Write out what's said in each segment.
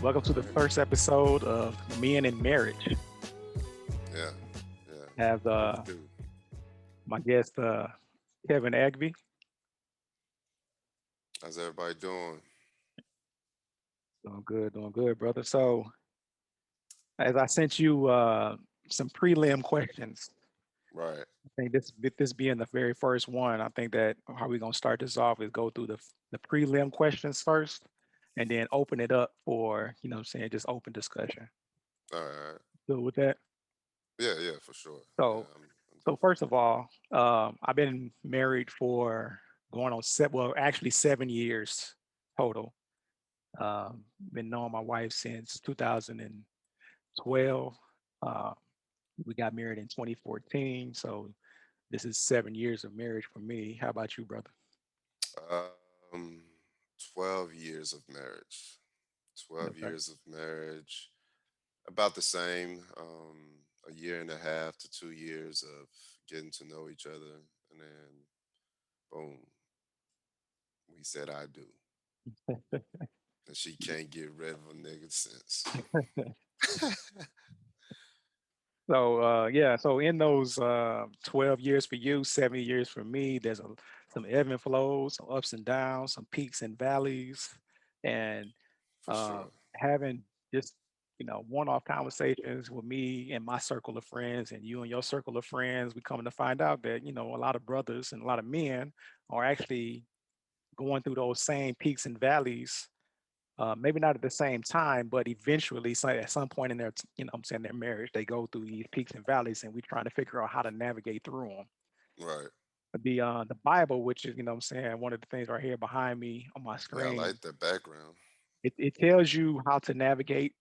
Welcome to the All right. first episode of Men in Marriage. Yeah. Yeah. I have Let's do. my guest Kevin Agby. How's everybody doing? Doing good, brother. So, as I sent you some prelim questions, Right. I think this being the very first one, I think that how we're gonna start this off is go through the prelim questions first, and then open it up for what I'm saying, just open discussion. All right. Good with that. Yeah. Yeah. For sure. Yeah. So, I'm so definitely first of all, I've been married for going on well, actually 7 years total. Been knowing my wife since 2012. Uh, we got married in 2014, so this is 7 years of marriage for me. How about you, brother? um 12 years of marriage. 12 Okay. years of marriage. About the same. A year and a half to 2 years of getting to know each other, and then boom, we said I do, and she can't get rid of a nigga since. So yeah, so in those 12 years for you, 7 years for me, there's some ebb and flows, some ups and downs, some peaks and valleys, and For sure. having just one-off conversations with me and my circle of friends and you and your circle of friends, we coming to find out that a lot of brothers and a lot of men are actually going through those same peaks and valleys, maybe not at the same time, but eventually at some point in their I'm saying their marriage, they go through these peaks and valleys, and we're trying to figure out how to navigate through them. Right. The Bible, which is I'm saying, one of the things right here behind me on my Yeah. I screen, like that background. it tells you how to navigate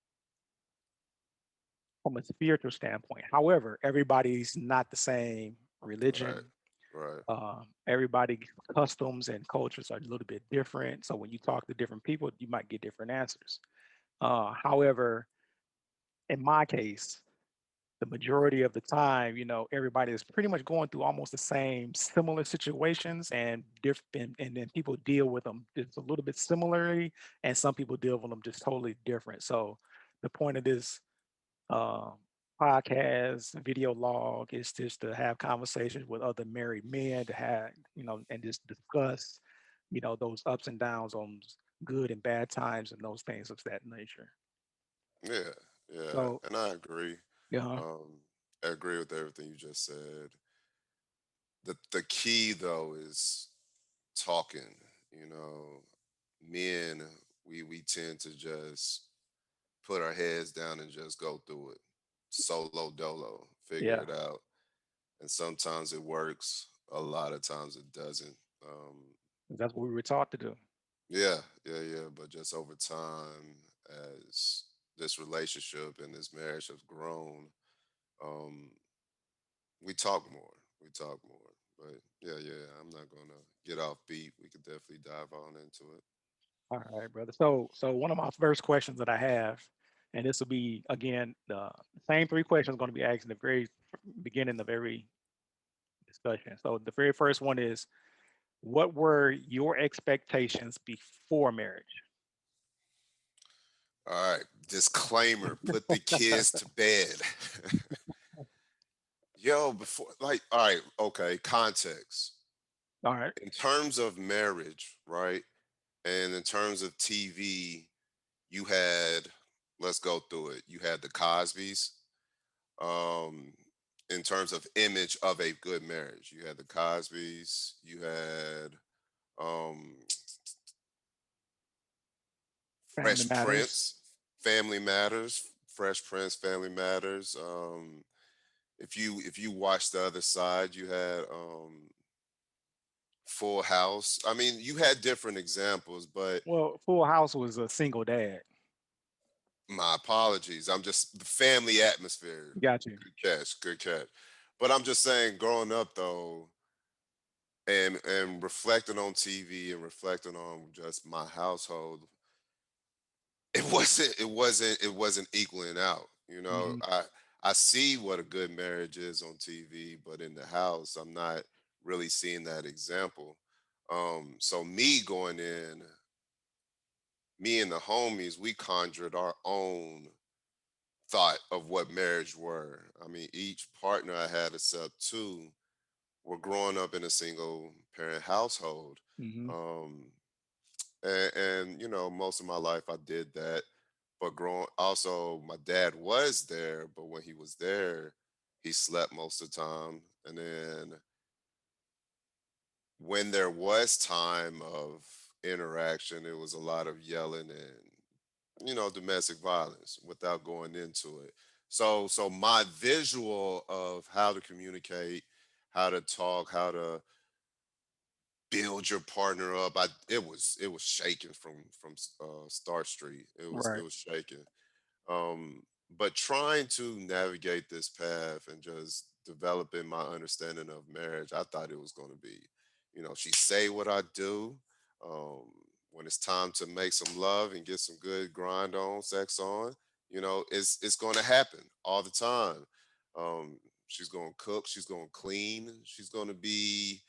from a spiritual standpoint. However, everybody's not the same Right. religion. Right. Everybody's customs and cultures are a little bit different. So when you talk to different people, you might get different answers. However, in my case, the majority of the time, everybody is pretty much going through almost the same similar situations and different, and then people deal with them just a little bit similarly, and some people deal with them just totally different. So the point of this um, podcast, video log is just to have conversations with other married men to have, and just discuss, those ups and downs on good and bad times and those things of that nature. Yeah. Yeah. So, And I agree. yeah, Um, I agree with everything you just said. The key though is talking. You know, men we tend to just put our heads down and just go through it. Solo dolo, figure yeah, it out. And sometimes it works, a lot of times it doesn't. that's what we were taught to do. Yeah, yeah, yeah. But just over time, as this relationship and this marriage has grown, um, we talk more. We talk more. But yeah, yeah, I'm not gonna get off beat. We could definitely dive on into it. All right, brother. So one of my first questions that I have, and this will be again the same three questions going to be asked in the very beginning of every discussion. So the very first one is, what were your expectations before marriage? All right. Disclaimer, put the kids to bed. Yo, before like, all right, okay, context. All right. In terms of marriage, right? And in terms of TV, you had, let's go through it. You had the Cosbys. Um, in terms of image of a good marriage, you had the Cosbys, you had um Family Fresh matters. Prince, Family Matters, Fresh Prince, Family Matters. If you watch the other side, you had Full House. I mean, you had different examples, but Well, Full House was a single dad. my apologies. I'm just the family atmosphere. Got you. Good catch, good catch. But I'm just saying, growing up though, and reflecting on TV and reflecting on just my household, it wasn't equaling out. You know, Hmm. I see what a good marriage is on TV, but in the house, I'm not really seeing that example. So me going in, me and the homies, we conjured our own thought of what marriage were. I mean, each partner I had, except two, were growing up in a single parent household. Hmm. Um, and you know, most of my life I did that. But growing, also my dad was there, but when he was there, he slept most of the time. And then when there was time of interaction, it was a lot of yelling and, you know, domestic violence without going into it. So my visual of how to communicate, how to talk, how to build your partner up, it was shaking from Star Street. It Right. was shaking. um but trying to navigate this path and just developing my understanding of marriage, I thought it was going to be, you know, she say what I do. um when it's time to make some love and get some good grind on sex on, you know, it's going to happen all the time. She's going to cook, she's going to clean, she's going to be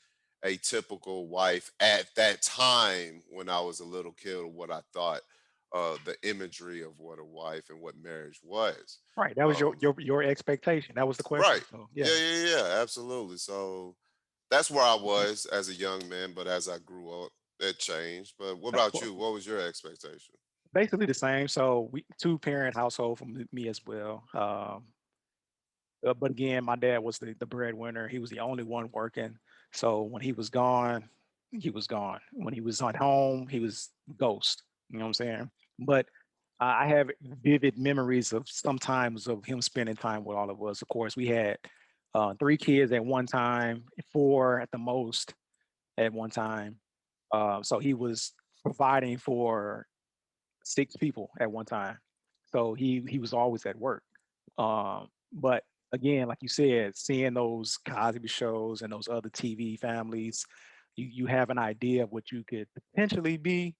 a typical wife at that time when I was a little kid, or what I thought the imagery of what a wife and what marriage was. Right. That was your Um, your expectation. That was the question. right. So Yeah, yeah, yeah, yeah, absolutely. So that's where I was as a young man, but as I grew up, it changed. But what of about course. you? What was your expectation? Basically the same. So we two parent household for me as well. But again, my dad was the breadwinner. He was the only one working. So when he was gone, he was gone. When he was at home, he was ghost. You know what I'm saying? But I have vivid memories of sometimes of him spending time with all of us. Of course, we had three kids at one time, four at the most at one time. So he was providing for six people at one time. So he was always at work. But again, like you said, seeing those Cosby shows and those other TV families, you have an idea of what you could potentially be.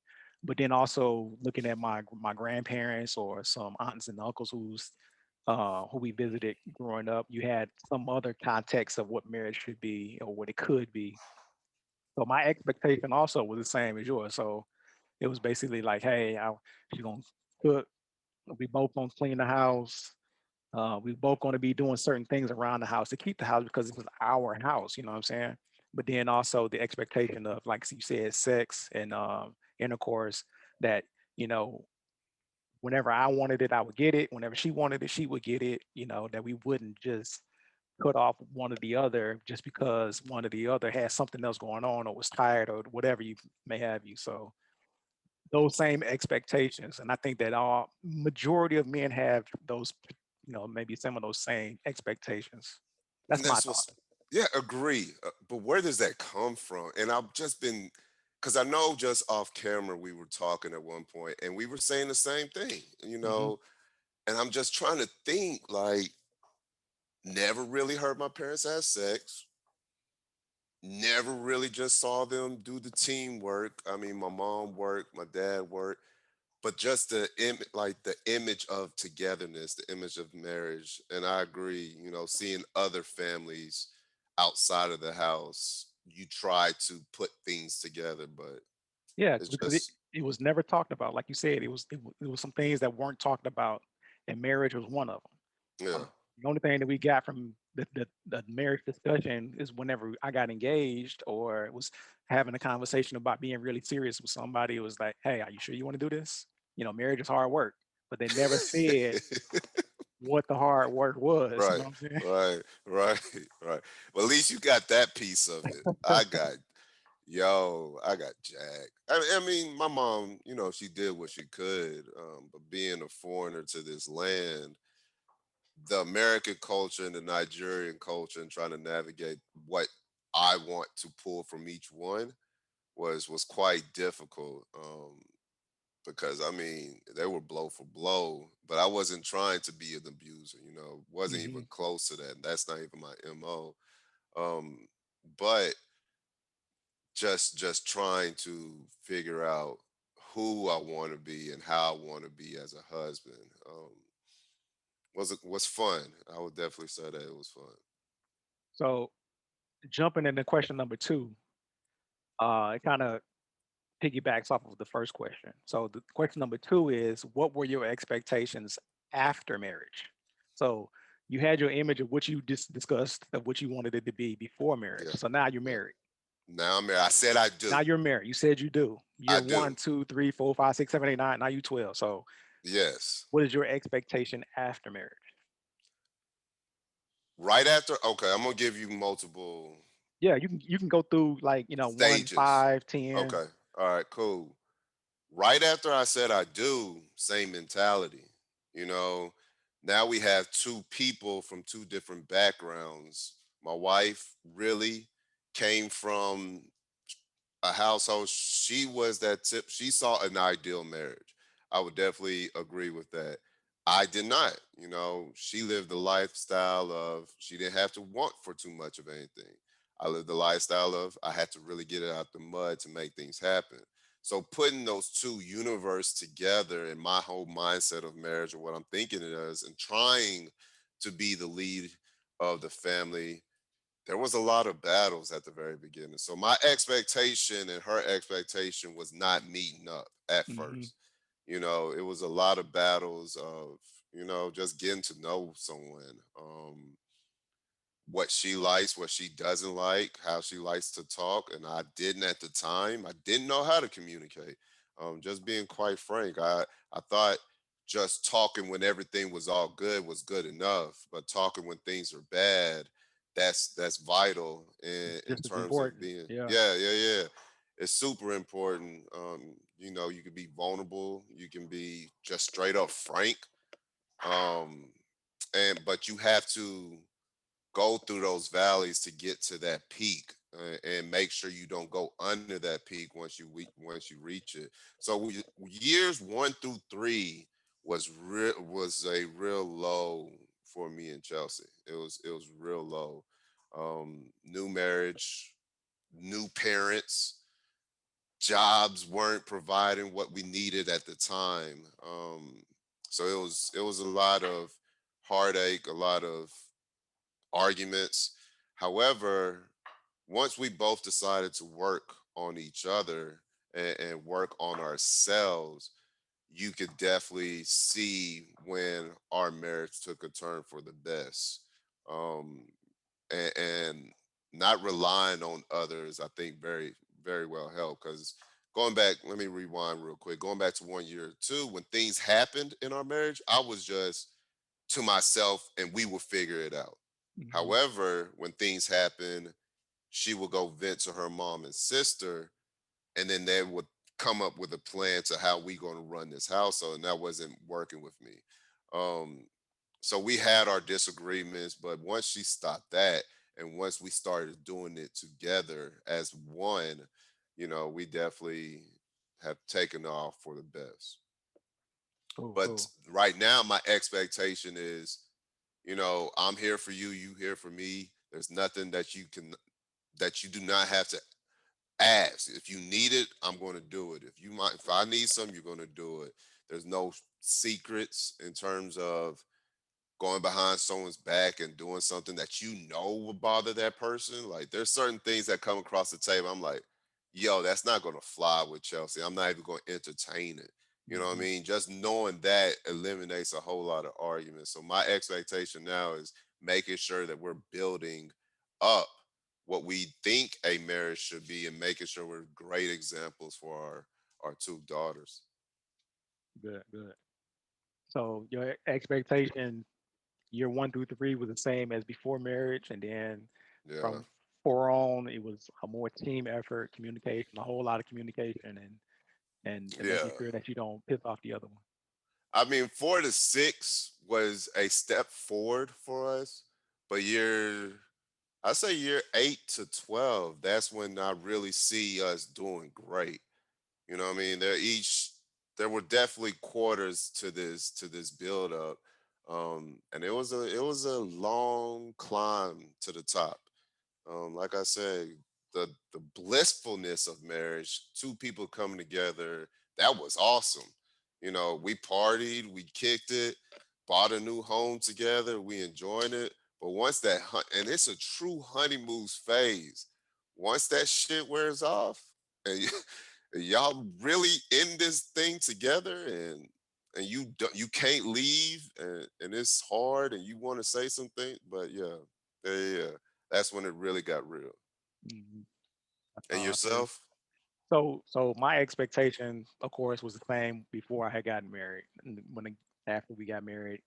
But then also looking at my grandparents or some aunts and uncles who we visited growing up, you had some other context of what marriage should be or what it could be. So my expectation also was the same as yours. So it was basically like, hey, she's gonna cook. We both gonna clean the house. We both gonna be doing certain things around the house to keep the house because it was our house. You know what I'm saying? But then also the expectation of, like you said, sex and intercourse. That you know, whenever I wanted it, I would get it. Whenever she wanted it, she would get it. You know, that we wouldn't just cut off one or the other just because one or the other had something else going on or was tired or whatever you may have you. So those same expectations. And I think that all majority of men have those, maybe some of those same expectations. That's And my that's thought. what's, yeah, agree. But where does that come from? And I've just been, because I know just off camera we were talking at one point and we were saying the same thing, you Hmm. know, and I'm just trying to think like, never really heard my parents have sex. Never really just saw them do the teamwork. I mean, my mom worked, my dad worked, but just like the image of togetherness, the image of marriage. And I agree, you know, seeing other families outside of the house, you try to put things together, but Yeah, it's because it, just, it was never talked about. Like you said, it was some things that weren't talked about, and marriage was one of them. yeah. The only thing that we got from the marriage discussion is whenever I got engaged or was having a conversation about being really serious with somebody. It was like, hey, are you sure you want to do this? Marriage is hard work, but they never said what the hard work was. You know Right, what I'm saying? right, right, right. Well, at least you got that piece of it. I got jacked. I mean, my mom, you know, she did what she could, but being a foreigner to this land, the American culture and the Nigerian culture, and trying to navigate what I want to pull from each one was quite difficult. Because I mean, they were blow for blow, but I wasn't trying to be an abuser. You know, wasn't even Hmm. close to that. That's not even my mo. Um, but just trying to figure out who I want to be and how I want to be as a husband. Was fun. I would definitely say that it was fun. So jumping into question number two, it kind of piggybacks off of the first question. So the question number two is, what were your expectations after marriage? So you had your image of what you just discussed of what you wanted it to be before marriage. Yeah, So now you're yeah. married. Now I'm married. I said I Now do. you're married. You said you do. I Year do. one, two, three, four, five, six, seven, eight, nine. Now you 12. So Yes. what is your expectation after marriage? Right after, okay, I'm gonna give you multiple Yeah, you can go through like, one, stages. 5, 10. Okay. All right, cool. Right after I said I do, same mentality. You know, now we have two people from two different backgrounds. My wife really came from a household. She was that tip. She saw an ideal marriage. I would definitely agree with that. I did not. She lived the lifestyle of she didn't have to want for too much of anything. I lived the lifestyle of I had to really get it out the mud to make things happen. So putting those two universe together in my whole mindset of marriage and what I'm thinking it is and trying to be the lead of the family, there was a lot of battles at the very beginning. So my expectation and her expectation was not meeting up at Hmm. first. It was a lot of battles of, just getting to know someone. What she likes, what she doesn't like, how she likes to talk. And I didn't at the time. I didn't know how to communicate. Just being quite frank, I thought just talking when everything was all good was good enough, but talking when things are bad, that's vital in It's in just as terms of important. being, Yeah. yeah, yeah, yeah. It's super important. You can be vulnerable, you can be just straight up frank. Um, and but you have to go through those valleys to get to that peak, and make sure you don't go under that peak once you reach it. So years 1 through 3 was a real low for me in Chelsea. It was real low. New marriage, new parents, jobs weren't providing what we needed at the time. So it was a lot of heartache, a lot of arguments. However, once we both decided to work on each other and work on ourselves, you could definitely see when our marriage took a turn for the best. Um, and not relying on others, I think very, very well helped. Because going back, let me rewind real quick. Going back to 1 year or two, when things happened in our marriage, I was just to myself and we will figure it out. Hmm. However, when things happen, she will go vent to her mom and sister, and then they would come up with a plan to how we going to run this household, and that wasn't working with me. Um, so we had our disagreements, but once she stopped that, and once we started doing it together as one, we definitely have taken off for the best. Cool, But cool. right now, my expectation is, I'm here for you, you here for me. There's nothing that you do not have to ask. If you need it, I'm going to do it. If I need something, you're going to do it. There's no secrets in terms of going behind someone's back and doing something that will bother that person. Like there's certain things that come across the table. I'm like, yo, that's not going to fly with Chelsea. I'm not even going to entertain it. You know what I Hmm. mean? Just knowing that eliminates a whole lot of arguments. So my expectation now is making sure that we're building up what we think a marriage should be and making sure we're great examples for our two daughters. Good, good. So your expectation year one through three was the same as before marriage, and then Yeah. from four on, it was a more team effort, communication, a whole lot of communication, and Yeah. making sure that you don't piss off the other one. I mean, 4 to 6 was a step forward for us, but I say year 8 to 12, that's when I really see us doing great. You know what I mean? There were definitely quarters to this build up, and it was a long climb to the top. Like I said, the blissfulness of marriage, two people coming together, that was awesome. We partied, we kicked it, bought a new home together, we enjoying it. But once and it's a true honeymoon phase. Once that shit wears off, and y'all really in this thing together, and you can't leave, and it's hard, and you want to say something, but yeah, yeah, yeah, yeah. That's when it really got real. Mhm. And I feel you. yourself? So my expectation, of course, was the same before I had gotten married. After we got married,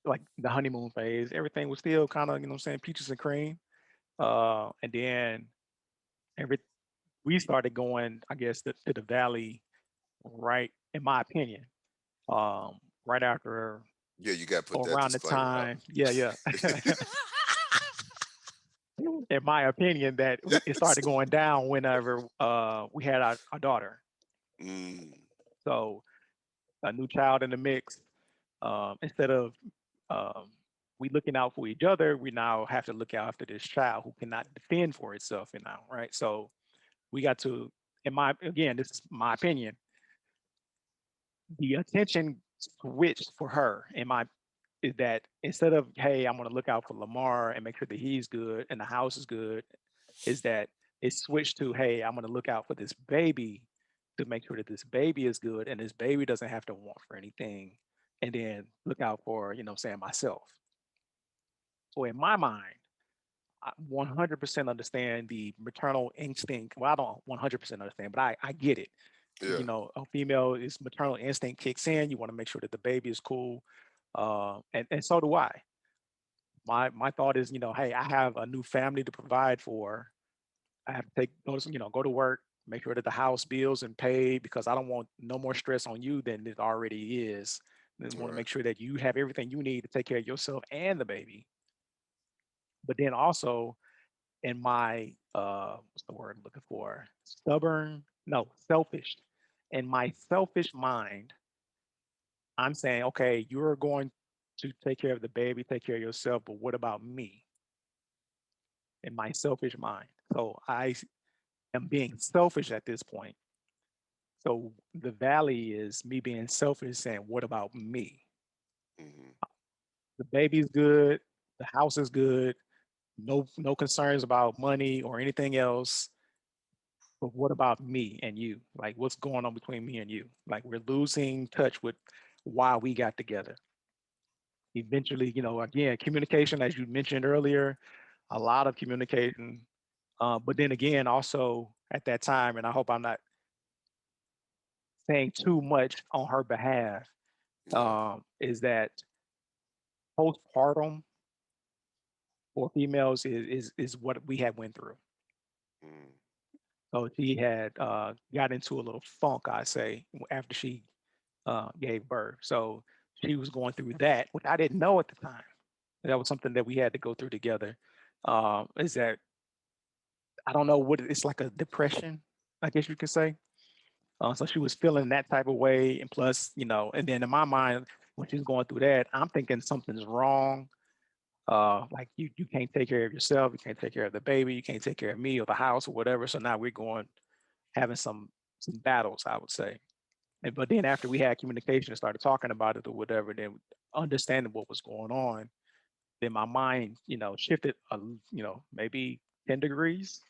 like the honeymoon phase, everything was still kind of, saying, peaches and cream. And then every we started going, I guess, to the valley, right, in my opinion, right after Yeah, you got to put or that around the disclaimer out. time, yeah, yeah. In my opinion, that it started going down whenever we had our daughter. Mm, So a new child in the mix. Instead of um, we looking out for each other, we now have to look out after this child who cannot defend for itself. Now, right? So we got to, in my again, this is my opinion. The attention switched for her. In my is that instead of, hey, I'm going to look out for Lamar and make sure that he's good and the house is good, is that it switched to, hey, I'm going to look out for this baby to make sure that this baby is good and this baby doesn't have to want for anything, and then look out for, saying, myself. So in my mind, I 100% understand the maternal instinct. Well, I don't 100% understand, but I get it. yeah. A female is maternal instinct kicks in. You want to make sure that the baby is cool, and so do I. My thought is, hey, I have a new family to provide for. I have to go to work, make sure that the house bills and paid because I don't want no more stress on you than it already is. Then want to Right. make sure that you have everything you need to take care of yourself and the baby. But then also in my what's the word I'm looking for? Stubborn? No, selfish. In my selfish mind, I'm saying, okay, you're going to take care of the baby, take care of yourself, but what about me? In my selfish mind. So I am being selfish at this point. So the valley is me being selfish, saying, what about me? Hmm. The baby's good, the house is good, no concerns about money or anything else. But what about me and you? Like, what's going on between me and you? Like, we're losing touch with why we got together. Eventually, again, communication, as you mentioned earlier, a lot of communication. But then again, also at that time, and I hope I'm not saying too much on her behalf, Yeah. is that postpartum for females is what we had went through. Mm. So she had got into a little funk, I say, after she gave birth. So she was going through that, which I didn't know at the time. That was something that we had to go through together. Is that I don't know what it's like, a depression, I guess you could say. So she was feeling that type of way, and plus, and then in my mind, when she's going through that, I'm thinking something's wrong. Like you can't take care of yourself, you can't take care of the baby, you can't take care of me or the house or whatever. So now we're going having some battles, I would say. But then after we had communication and started talking about it or whatever, then understanding what was going on, then my mind, shifted, maybe 10 degrees.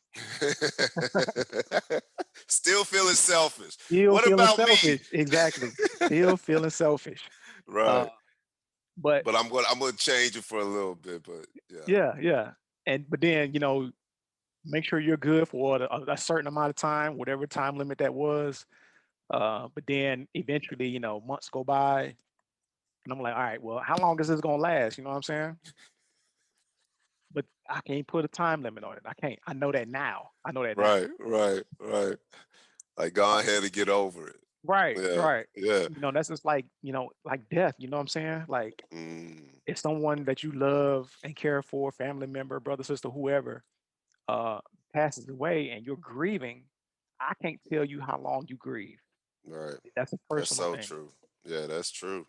Still feeling selfish. Still What feeling about me? selfish. Exactly. Still feeling selfish. Uh, Right. but But I'm gonna change it for a little bit, but yeah. yeah, yeah. But then, make sure you're good for a certain amount of time, whatever time limit that was. But then eventually, months go by, and I'm like, all right, well, how long is this gonna last? You know what I'm saying? But I can't put a time limit on it. I can't. I know that now. I know that now. Right, right, right. Like go Uh, ahead and get over it. right, Yeah, right. yeah. That's just like, like death. You know what I'm saying? Like Mm, if someone that you love and care for, family member, brother, sister, whoever, uh, passes away and you're grieving, I can't tell you how long you grieve. right. That's a That's personal so thing. true. Yeah, that's true.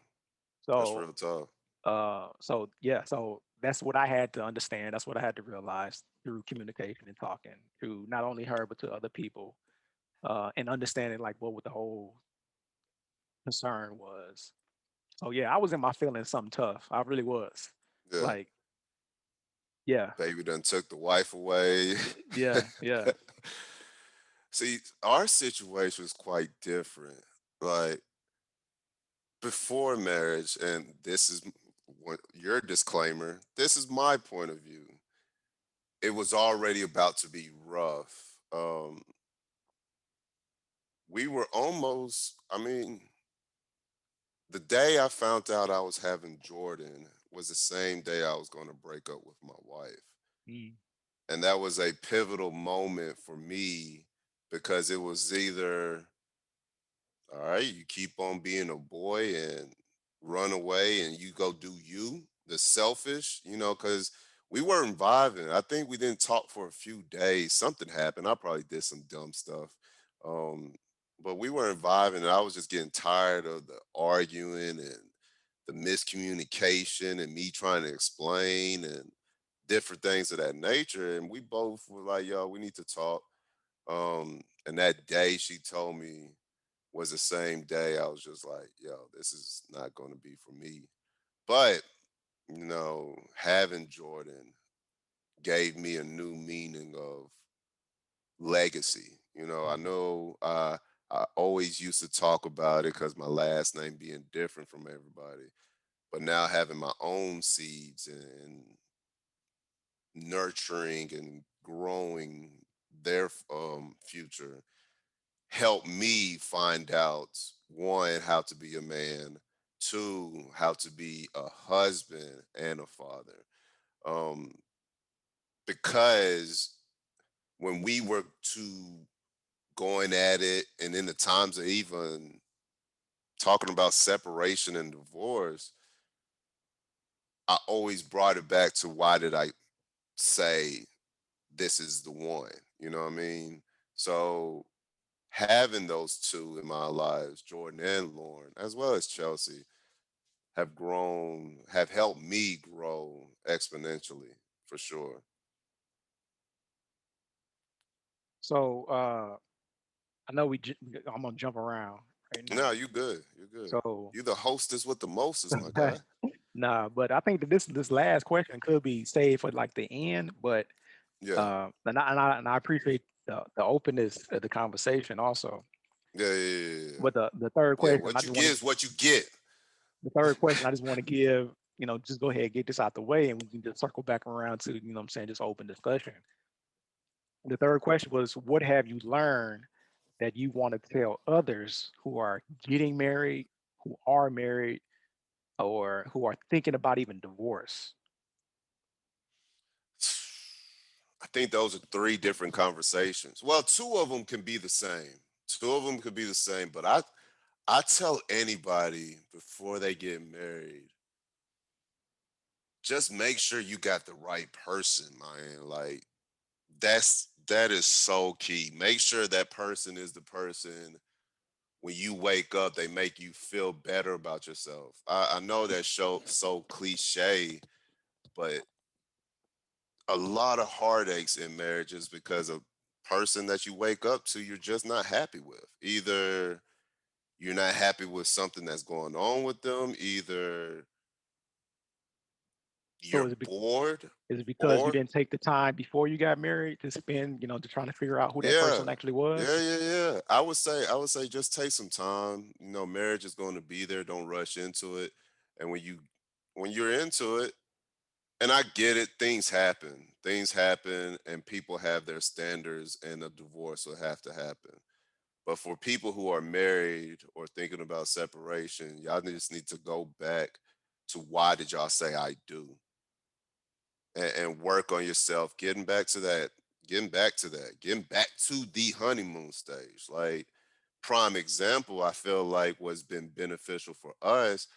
That's So, real talk. so yeah, so that's what I had to understand. That's what I had to realize through communication and talking to not only her but to other people, and understanding like what the whole concern was. So yeah, I was in my feelings something tough. I really was. Yeah. Like, yeah, Baby done took the wife away. yeah, yeah. See, our situation is quite different. Like before marriage, and this is what your disclaimer. This is my point of view. It was already about to be rough. We were almost. I mean, the day I found out I was having Jordan was the same day I was going to break up with my wife. Mm, And that was a pivotal moment for me because it was either, all right, you keep on being a boy and run away and you go do you, the selfish, because we weren't vibing. I think we didn't talk for a few days. Something happened. I probably did some dumb stuff. Um, but we weren't vibing. And I was just getting tired of the arguing and the miscommunication and me trying to explain and different things of that nature. And we both were like, yo, we need to talk. And that day she told me was the same day I was just like, yo, this is not going to be for me. But, having Jordan gave me a new meaning of legacy. I mhm. know I always used to talk about it because my last name being different from everybody. But now having my own seeds and nurturing and growing their future helped me find out one, how to be a man, two, how to be a husband and a father. Um, because when we were going at it, and in the times of even talking about separation and divorce, I always brought it back to why did I say this is the one? You know what I mean? So having those two in my lives, Jordan and Lauren, as well as Chelsea, have helped me grow exponentially for sure. So I know I'm gonna jump around right No, now. you good. You good. So You the hostess with the mostest, my guy. nah, but I think that this last question could be saved for like the end. But Yeah. and I appreciate the openness of the conversation also. Yeah, yeah, yeah, yeah. But the third Yeah, question, I what you just want get to is what you get. the third question I just want to give, just go ahead and get this out the way, and we can just circle back around to, what I'm saying, just open discussion. The third question was, what have you learned that you want to tell others who are getting married, who are married, or who are thinking about even divorce? I think those are three different conversations. Well, two of them can be the same. Two of them could be the same, but I tell anybody before they get married, just make sure you got the right person, man. Like that is so key. Make sure that person is the person when you wake up, they make you feel better about yourself. I know that show so cliche, but a lot of heartaches in marriages because a person that you wake up to you're just not happy with. Either you're not happy with something that's going on with them, either So you're is it, bored, is it because you or didn't take the time before you got married to spend, to trying to figure out who that yeah. person actually was? Yeah. I would say just take some time. Marriage is going to be there. Don't rush into it. And when you're into it, and I get it, things happen. Things happen and people have their standards and a divorce will have to happen. But for people who are married or thinking about separation, y'all just need to go back to why did y'all say I do? And work on yourself, getting back to the honeymoon stage. Like prime example, I feel like what's been beneficial for us.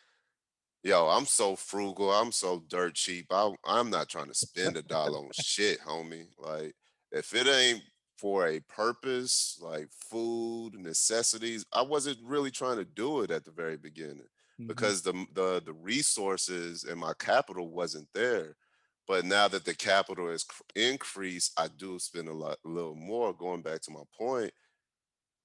Yo, I'm so frugal. I'm so dirt cheap. I'm not trying to spend a dollar on shit, homie. Like, if it ain't for a purpose, like food, necessities, I wasn't really trying to do it at the very beginning Hmm. because the resources and my capital wasn't there. But now that the capital is increased, I do spend a little more. Going back to my point,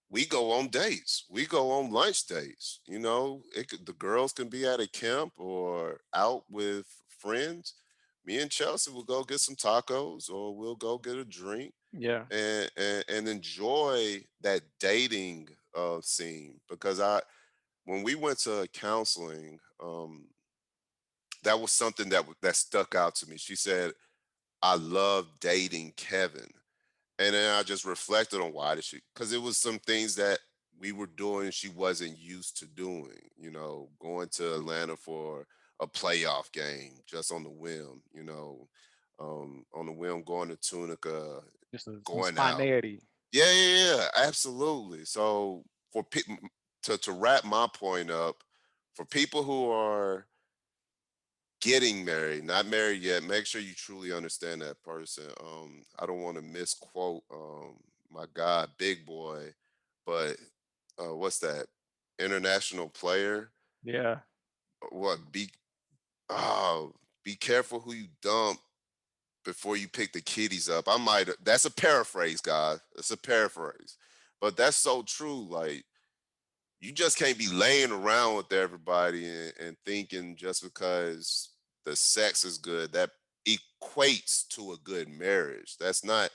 we go on dates. We go on lunch dates. The girls can be at a camp or out with friends. Me and Chelsea will go get some tacos, or we'll go get a drink Yeah. and enjoy that dating scene. Because I when we went to counseling, that was something that stuck out to me. She said, "I love dating Kevin." And then I just reflected on why did she, because it was some things that we were doing she wasn't used to doing, going to Atlanta for a playoff game just on the whim, on the whim, going to Tunica, Just some going out. spontaneity. Yeah, yeah, yeah, absolutely. So for people, to wrap my point up, for people who are getting married, not married yet, make sure you truly understand that person. I don't want to misquote my guy, Big Boy, but what's that? International player. Yeah. What oh be careful who you dump before you pick the kiddies up. I might that's a paraphrase, guys. It's a paraphrase. But that's so true. Like, you just can't be laying around with everybody and thinking just because the sex is good that equates to a good marriage. That's not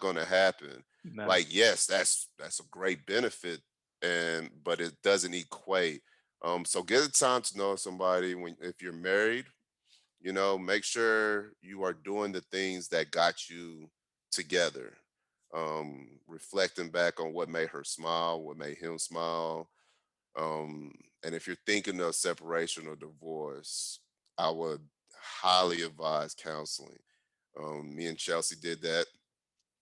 going to happen. No. Like, yes, that's a great benefit, and but it doesn't equate. So get the time to know somebody. When if you're married, make sure you are doing the things that got you together. Reflecting back on what made her smile, what made him smile. um, and if you're thinking of separation or divorce, I would highly advise counseling. Me and Chelsea did that.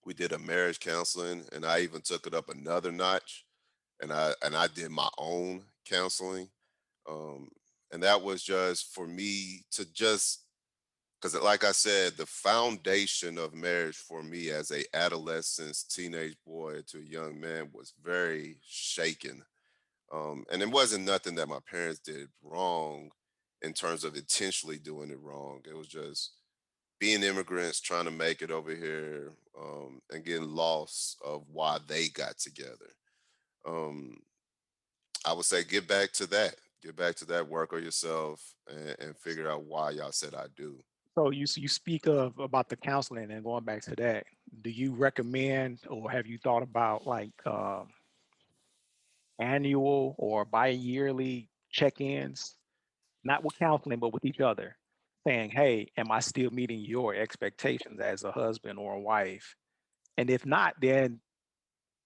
We did a marriage counseling, and I even took it up another notch, and I did my own counseling. Um, and that was just for me to just, because, like I said, the foundation of marriage for me as a adolescent, teenage boy to a young man was very shaken. And it wasn't nothing that my parents did wrong in terms of intentionally doing it wrong. It was just being immigrants trying to make it over here, and getting lost of why they got together. Um, I would say get back to that. Get back to that. Work on yourself and figure out why y'all said I do. So you speak of about the counseling and going back to that. Do you recommend or have you thought about like annual or bi-yearly check-ins, not with counseling, but with each other, saying, "Hey, am I still meeting your expectations as a husband or a wife?" And if not, then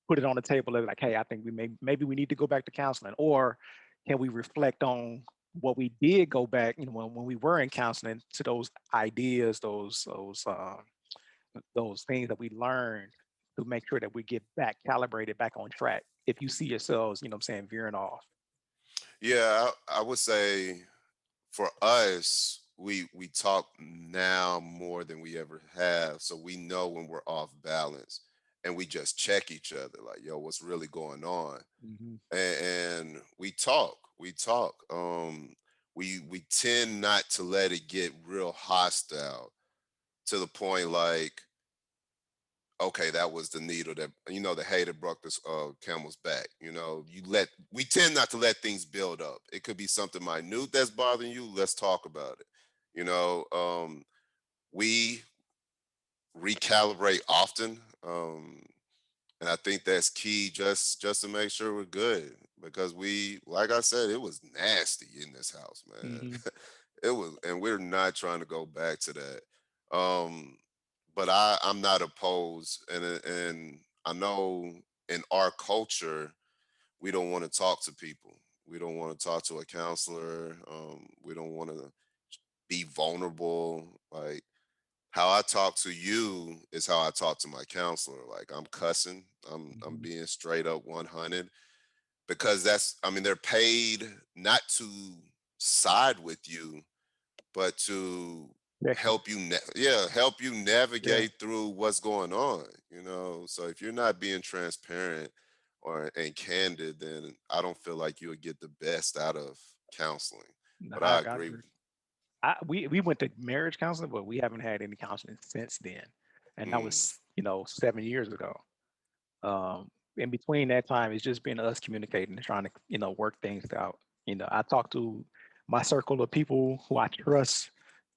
put it on the table of like, "Hey, I think maybe we need to go back to counseling," or can we reflect on what we did go back, when we were in counseling to those ideas, those things that we learned to make sure that we get back calibrated, back on track. If you see yourselves, what I'm saying, veering off. Yeah, I would say for us, we talk now more than we ever have, so we know when we're off balance, and we just check each other like, "Yo, what's really going on?" Hmm. And we talk. We tend not to let it get real hostile to the point like, okay, that was the needle that, the hay that broke this camel's back. We tend not to let things build up. It could be something minute that's bothering you. Let's talk about it. We recalibrate often, and I think that's key, just to make sure we're good, because like I said, it was nasty in this house, man. Hmm. It was, and we're not trying to go back to that. But I'm not opposed, and I know in our culture we don't want to talk to people. We don't want to talk to a counselor. We don't want to be vulnerable. Like, how I talk to you is how I talk to my counselor. Like, I'm cussing. I'm Hmm. being straight up 100, because they're paid not to side with you, but to Check you. help you Yeah. navigate through what's going on. So if you're not being transparent and candid, then I don't feel like you'll get the best out of counseling. No, But I, I I agree. agree. We went to marriage counseling, but we haven't had any counseling since then, and that Mm, was 7 years ago. In between that time, it's just been us communicating and trying to work things out. I talk to my circle of people who I trust,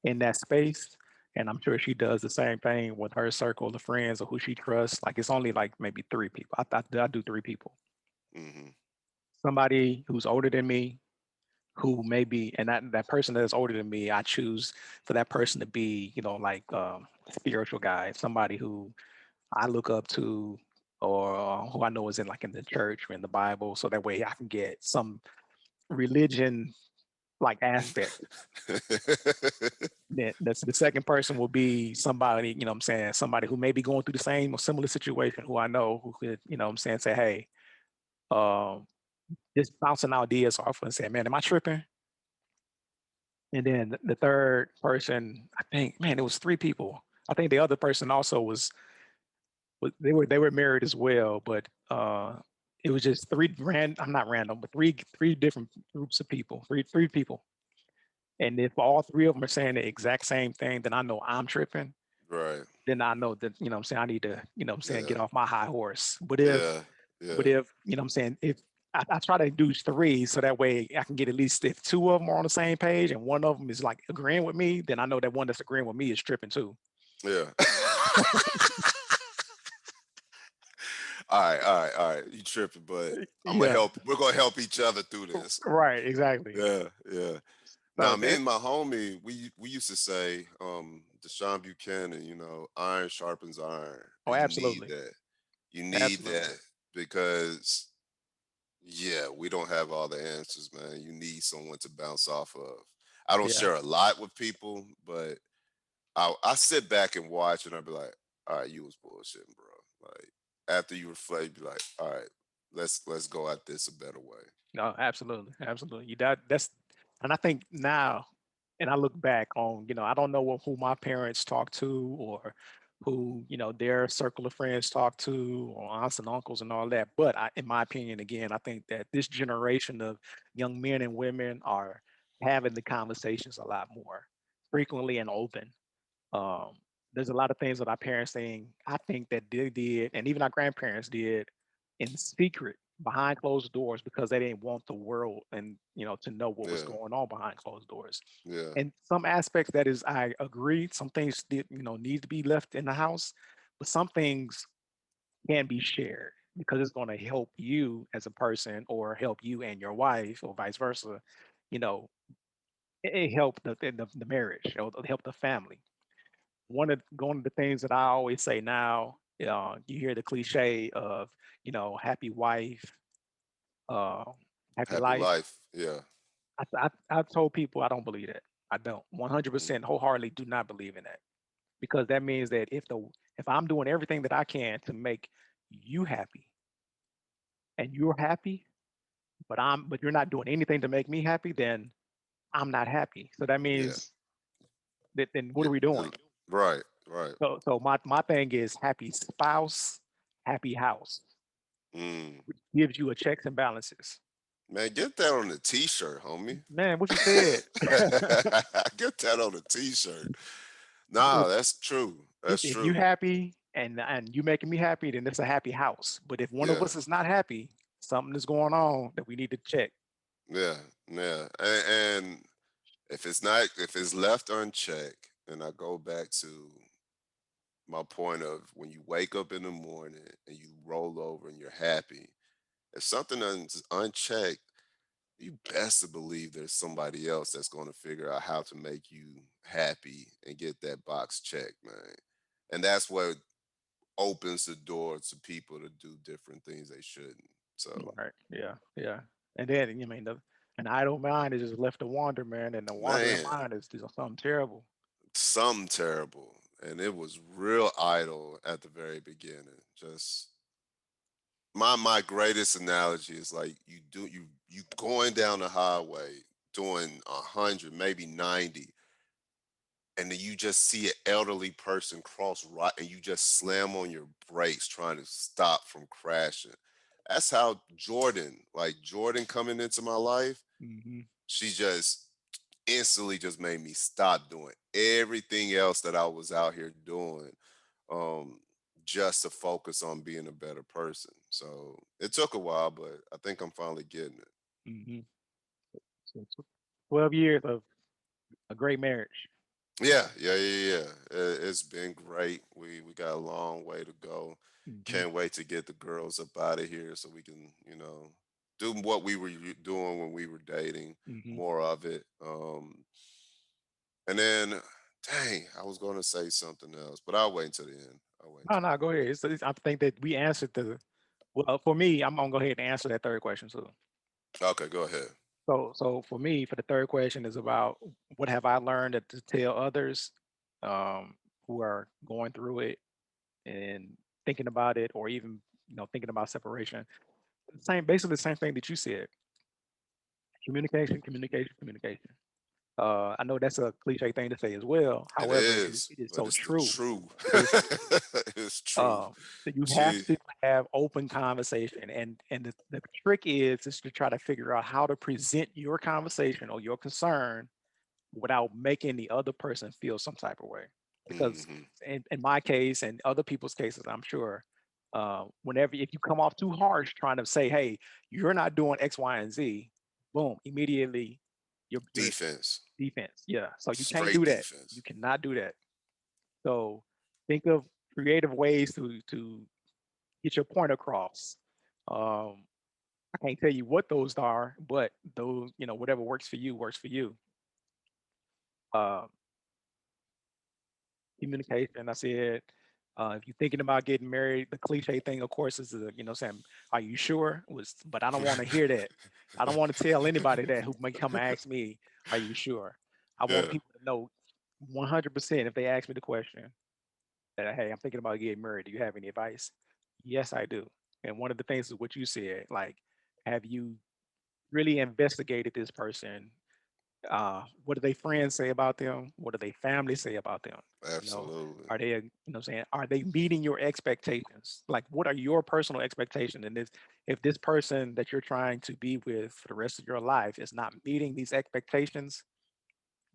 in that space. And I'm sure she does the same thing with her circle of friends or who she trusts. Like it's only like maybe three people. I do three people. Hmm. Somebody who's older than me, who maybe, and that person that's older than me, I choose for that person to be, like spiritual guy, somebody who I look up to, or who I know is in like in the church or in the Bible, so that way I can get some religion like aspect. Then that's the second person will be somebody, what I'm saying, somebody who may be going through the same or similar situation, who I know who could, what I'm saying, say, hey, um, just bouncing ideas off and say, man, am I tripping? And then the third person, I think, man, it was three people. I think the other person also they were married as well, but it was just I'm not random, but three different groups of people, three people. And if all three of them are saying the exact same thing, then I know I'm tripping. Right. Then I know that, what I'm saying, I need to, what I'm saying, Yeah. get off my high horse. Yeah. But Yeah. if, what I'm saying, if I try to do three so that way I can get at least if two of them are on the same page and one of them is like agreeing with me, then I know that one that's agreeing with me is tripping too. Yeah. All right. All right. All right. You tripping, but I'm gonna Yeah, help. We're gonna help each other through this. right, exactly. Yeah. Yeah. So Now, me that, and my homie, we used to say, Deshaun Buchanan, iron sharpens iron, oh, and you need absolutely, that. You need absolutely, that because, yeah, we don't have all the answers, man. You need someone to bounce off of. I don't yeah. share a lot with people, but I sit back and watch, and I'll be like, all right, you was bullshitting, bro. Like after you reflect, be like, all right, let's go at this a better way. No, absolutely, absolutely. That's, and I think now, and I look back on, I don't know who my parents talked to or who, their circle of friends talked to or aunts and uncles and all that. But in my opinion, again, I think that this generation of young men and women are having the conversations a lot more frequently and open. Um, there's a lot of things that our parents saying, I think that they did, and even our grandparents did in secret behind closed doors because they didn't want the world and to know what was Yeah, going on behind closed doors. yeah, And some aspects that is I agree, some things did, need to be left in the house, but some things can be shared because it's going to help you as a person or help you and your wife or vice versa. You know, it help the marriage or help the family. One of the things that I always say now, you hear the cliche of, happy wife, uh, happy happy life. life. Yeah, I've told people I don't believe that. I don't 100% mm, wholeheartedly do not believe in that because that means that if I'm doing everything that I can to make you happy and you're happy, but you're not doing anything to make me happy, then I'm not happy. So that yeah, means that then what yeah, are we yeah, doing? right, right. So my thing is happy spouse, happy house, Mm. which gives you a checks and balances. Man, get that on the t-shirt, homie. Man, what you said. Get that on the t-shirt. if Nah, that's true. That's if you true. happy and you making me happy, then it's a happy house. But if one of Yeah, us is not happy, something is going on that we need to check. yeah, yeah. And if it's left unchecked, and I go back to my point of when you wake up in the morning and you roll over and you're happy, if something is unchecked, you best to believe there's somebody else that's going to figure out how to make you happy and get that box checked, man. And that's what opens the door to people to do different things they shouldn't. So Right. Yeah. Yeah. And then an idle mind is just left to wander, man. And the wandering man, mind is just something terrible. something terrible. And it was real idle at the very beginning. Just my greatest analogy is like you going down the highway doing 100, maybe 90, and then you just see an elderly person cross right and you just slam on your brakes trying to stop from crashing. That's how Jordan coming into my life, Hmm. she just instantly just made me stop doing everything else that I was out here doing, um, just to focus on being a better person. So it took a while, but I think I'm finally getting it. Hmm. So 12 years of a great marriage. Yeah, yeah, yeah, yeah. It's been great. We got a long way to go. Hmm. Can't wait to get the girls up out of here so we can, do what we were doing when we were dating, Hmm. more of it. And then, dang, I was going to say something else, but I'll wait until the end. I'll wait No, until no, go ahead. I think that we answered the. Well, for me, I'm gonna go ahead and answer that third question too. the end. Okay, go ahead. So for me, for the third question is about what have I learned to tell others um, who are going through it and thinking about it, or even thinking about separation. Basically the same thing that you said: communication, communication, communication. I know that's a cliche thing to say as well. It However, is, it is but so it's the true. true. It is so true. It's true. That you have Gee, to have open conversation, and the trick is to try to figure out how to present your conversation or your concern without making the other person feel some type of way. Because hmm in my case and other people's cases, I'm sure, whenever if you come off too harsh trying to say, "Hey, you're not doing X, Y, and Z," boom, immediately your defense, defense. Yeah, so you can't straight do that. You defense. cannot do that. So think of creative ways to get your point across. Um, I can't tell you what those are, but those, whatever works for you works for you. Uh, Communication. I said, if you're thinking about getting married, the cliche thing, of course, is saying, "Are you sure?" But I don't want to hear that. I don't want to tell anybody that who may come and ask me, "Are you sure?" I want Yeah. people to know 100% if they ask me the question that, "Hey, I'm thinking about getting married. Do you have any advice?" Yes, I do. And one of the things is what you said, like, have you really investigated this person? What do they friends say about them? What do they family say about them? You know, Absolutely. are they, what I'm saying, are they meeting your expectations? Like, what are your personal expectations? And if this person that you're trying to be with for the rest of your life is not meeting these expectations,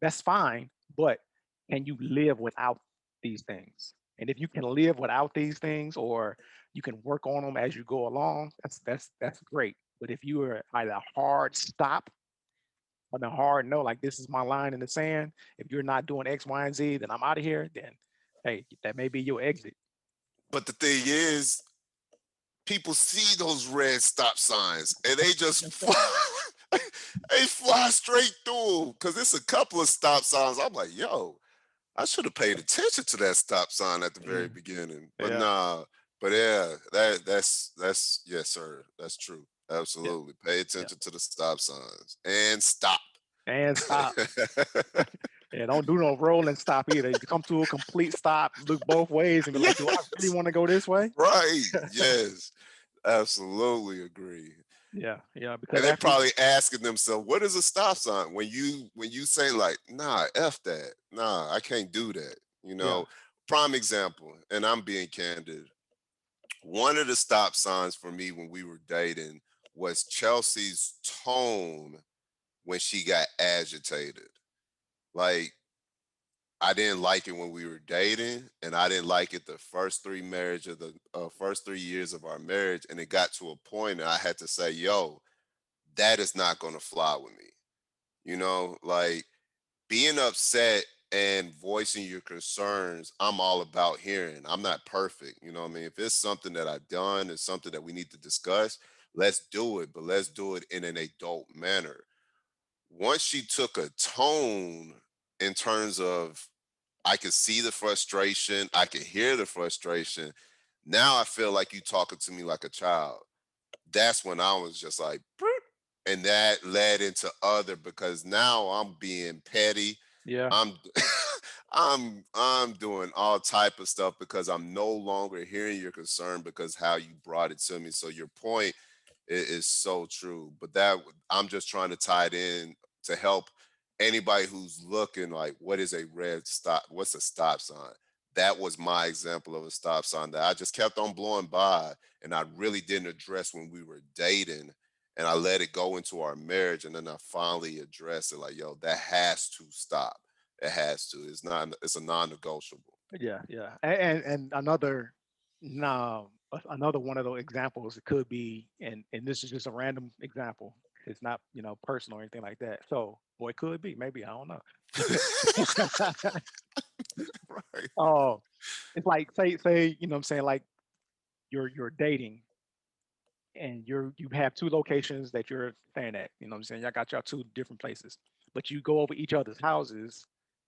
that's fine. But can you live without these things? And if you can live without these things, or you can work on them as you go along, that's great. But if you are at a hard stop on a hard no, like this is my line in the sand. If you're not doing X, Y, and Z, then I'm out of here. Then, hey, that may be your exit. But the thing is, people see those red stop signs and they just fly, they fly straight through them because it's a couple of stop signs. I'm like, yo, I should have paid attention to that stop sign at the very Mm, beginning. But yeah, nah, but yeah, that's yes, sir. That's true. yeah, Absolutely. Pay yeah. attention to the stop signs and stop. And stop. Yeah, don't do no roll and stop either. You come to a complete stop, look both ways, and be like, "Do I really Yes. want to go this way?" Right. Yes. Absolutely agree. Yeah, yeah. Because And they after, probably asking themselves, what is a stop sign? When you say like, nah, F that. Nah, I can't do that. You yeah, know, prime example, and I'm being candid. One of the stop signs for me when we were dating was Chelsea's tone when she got agitated. Like, I didn't like it when we were dating, and I didn't like it the first 3 years of our marriage. And it got to a point that I had to say, "Yo, that is not going to fly with me." Like being upset and voicing your concerns, I'm all about hearing. I'm not perfect. You know what I mean? If it's something that I've done, it's something that we need to discuss, let's do it, but let's do it in an adult manner. Once she took a tone in terms of, I could see the frustration, I could hear the frustration. Now I feel like you talking to me like a child. That's when I was just like, "Boop." And that led into other, because now I'm being petty. yeah, I'm I'm doing all type of stuff because I'm no longer hearing your concern because how you brought it to me. So your point is so true. But I'm just trying to tie it in to help anybody who's looking like, what is a red stop? What's a stop sign? That was my example of a stop sign that I just kept on blowing by, and I really didn't address when we were dating. And I let it go into our marriage, and then I finally addressed it like, yo, that has to stop. It has to. It's a non-negotiable. yeah, yeah. And another, no, another one of those examples. It could be, and this is just a random example. It's not personal or anything like that. So Or it could be, maybe, I don't know. Right. Oh, it's like say, you know what I'm saying, like you're dating and you have two locations that you're staying at. You know what I'm saying? Y'all got y'all two different places, but you go over each other's houses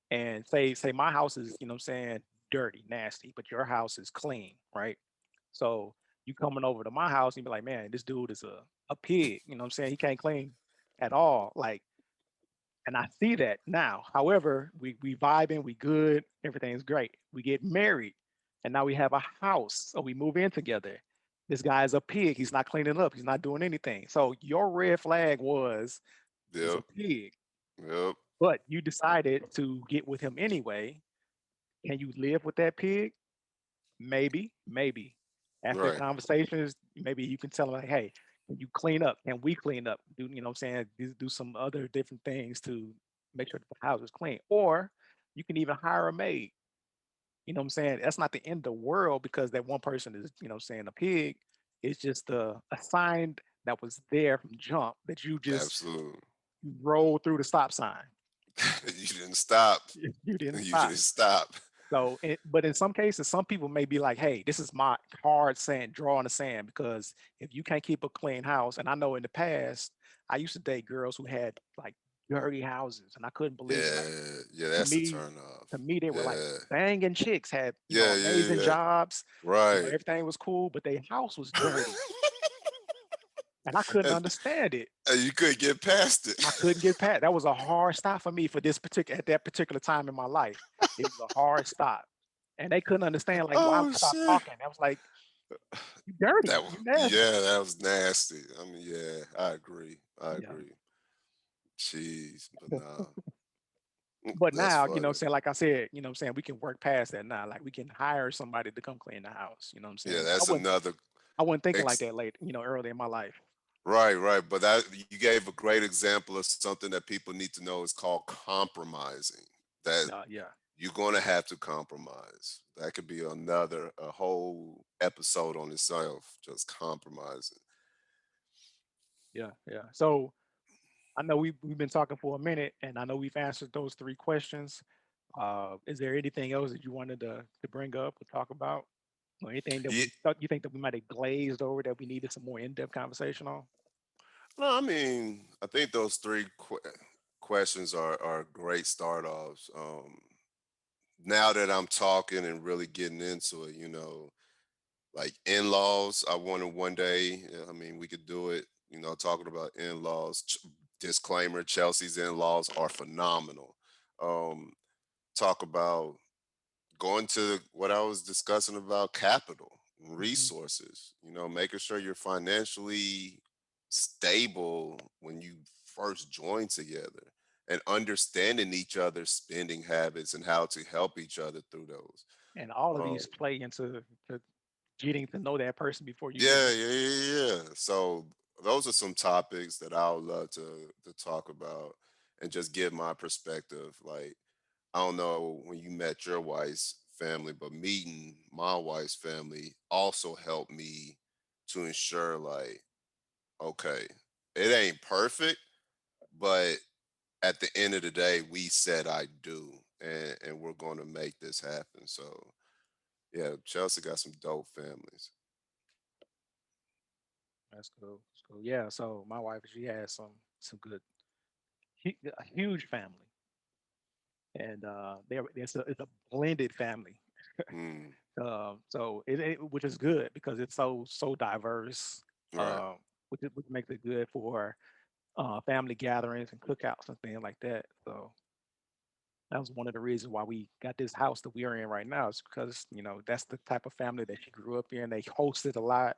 and say my house is, you know what I'm saying, dirty, nasty, but your house is clean, right? So you coming over to my house and you be like, man, this dude is a pig. You know what I'm saying? He can't clean at all. Like, and I see that now. However, we vibing, we good, everything's great. We get married, and now we have a house, so we move in together. This guy is a pig. He's not cleaning up. He's not doing anything. So your red flag was he's a Yep. pig, Yep. but you decided to get with him anyway. Can you live with that pig? Maybe, maybe. After Right. conversations, maybe you can tell them like, hey, can you clean up? Can we clean up? Do you know what I'm saying? Do some other different things to make sure that the house is clean. Or you can even hire a maid. You know what I'm saying? That's not the end of the world because that one person is, you know, saying a pig. It's just a sign that was there from jump that you just Absolutely. you rolled through the stop sign. You didn't stop. You didn't You stop. didn't stop. So, but in some cases, some people may be like, "Hey, this is my hard sand, draw in the sand." Because if you can't keep a clean house, and I know in the past, I used to date girls who had like dirty houses, and I couldn't believe it. Like Yeah. Yeah. to That's a me, turn off. they were like Yeah. banging chicks, had Yeah. Yeah. amazing Yeah. jobs, Right. everything was cool, but their house was dirty, and I couldn't and, understand it. and you couldn't get past it. I couldn't get past. That was a hard stop for me for this particular at that particular time in my life. It was a hard stop, and they couldn't understand like why I Oh would stop shit. talking. I was like, "You dirty, you nasty." Yeah, that was nasty. I mean, yeah, I agree. I Yeah. agree. Jeez, but nah, But that's now, funny. like I said, we can work past that now. Like we can hire somebody to come clean the house. You know what I'm Yeah, saying? But that's another I wasn't thinking like ex- that late, early in my life. right, right. But that you gave a great example of something that people need to know is called compromising. That Yeah, you're going to have to compromise. That could be a whole episode on itself, just compromising. yeah. So I know we've been talking for a minute, and I know we've answered those three questions. Is there anything else that you wanted to bring up or talk about, or anything that Yeah, we thought you think that we might have glazed over that we needed some more in depth conversation on? no, I mean, I think those three questions are great start offs. Now that I'm talking and really getting into it, like in-laws, I wanted one day, I mean, we could do it, talking about in-laws. Disclaimer, Chelsea's in-laws are phenomenal. Um, Talk about going to what I was discussing about capital, Hmm. resources, making sure you're financially stable when you first join together and understanding each other's spending habits and how to help each other through those. And all of Um, these play into to getting to know that person before you get yeah, married. yeah, yeah, yeah. So those are some topics that I would love to talk about and just give my perspective. Like, I don't know when you met your wife's family, but meeting my wife's family also helped me to ensure, like, okay, it ain't perfect, but at the end of the day, we said I do, and we're going to make this happen. So, yeah, Chelsea got some dope families. That's cool. That's cool. Yeah. So my wife, she has some good, a huge family, and it's a blended family. Mm, So which is good because it's so diverse. right. Uh, which makes it good for family gatherings and cookouts and things like that. So that was one of the reasons why we got this house that we are in right now. Is because that's the type of family that she grew up in. They hosted a lot,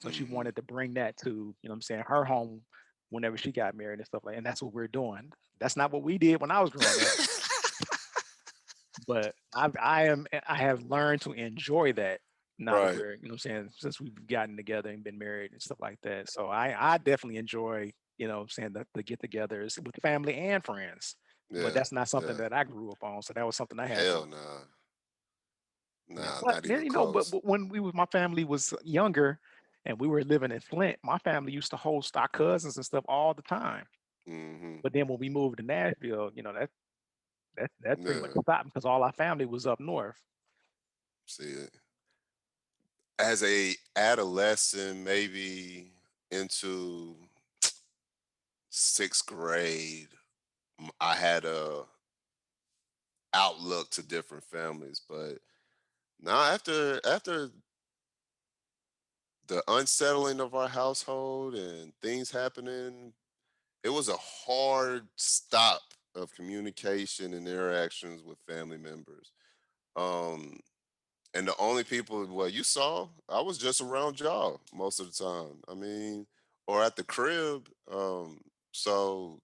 so she Hmm. wanted to bring that to what I'm saying, her home whenever she got married and stuff like. And that's what we're doing. That's not what we did when I was growing up, but I have learned to enjoy that now that Right. we're what I'm saying, since we've gotten together and been married and stuff like that. So I definitely enjoy what I'm saying, the get-togethers with family and friends. But Yeah. that's not something Yeah. that I grew up on. So that was something I had to Hell learn. nah. Yeah, Nah, but not then even close. but when my family was younger and we were living in Flint, my family used to host our cousins and stuff all the time. Hmm. But then when we moved to Nashville, that pretty much Yeah. stopped because all our family was up north. See, as a adolescent, maybe into sixth grade, I had a outlook to different families. But now, after the unsettling of our household and things happening, it was a hard stop of communication and interactions with family members. Um, and the only people, well, you saw, I was just around y'all most of the time. I mean, or at the crib. So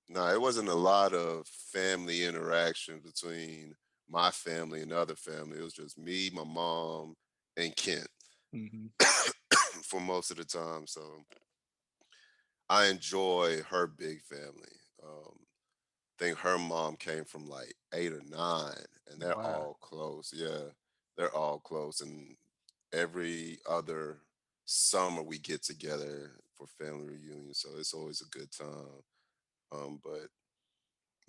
no, it wasn't a lot of family interaction between my family and other family. It was just me, my mom, and Kent Hmm. for most of the time. So I enjoy her big family. Think her mom came from like 8 or 9, and they're Wow. all close. Yeah, they're all close, and every other summer we get together for family reunions. So it's always a good time. But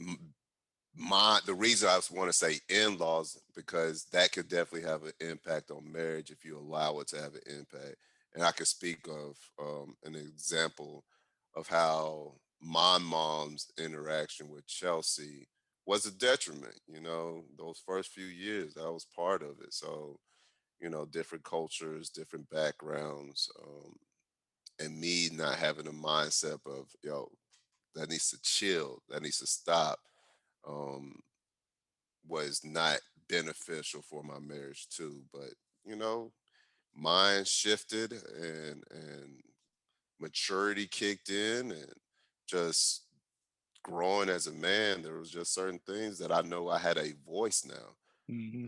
m- my the reason I want to say in-laws, because that could definitely have an impact on marriage if you allow it to have an impact. And I could speak of an example of how my mom's interaction with Chelsea was a detriment. Those first few years, that was part of it. So, different cultures, different backgrounds, and me not having a mindset of, that needs to chill, that needs to stop. Um, was not beneficial for my marriage too. But you know, mine shifted, and maturity kicked in, and just growing as a man, there was just certain things that I know I had a voice now. Hmm.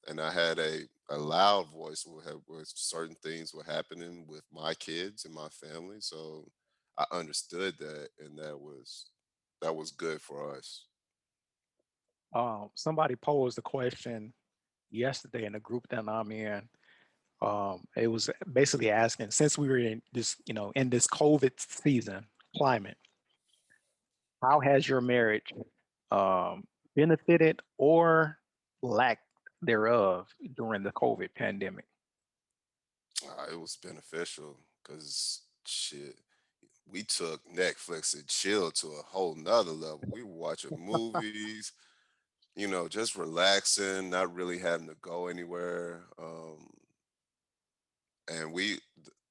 And I had a loud voice where certain things were happening with my kids and my family. So I understood that, and that was good for us. Somebody posed a question yesterday in the group that I'm in. It was basically asking, since we were in this COVID season climate, how has your marriage um, benefited or lack thereof during the COVID pandemic? It was beneficial because shit, we took Netflix and chill to a whole nother level. We were watching movies, just relaxing, not really having to go anywhere. And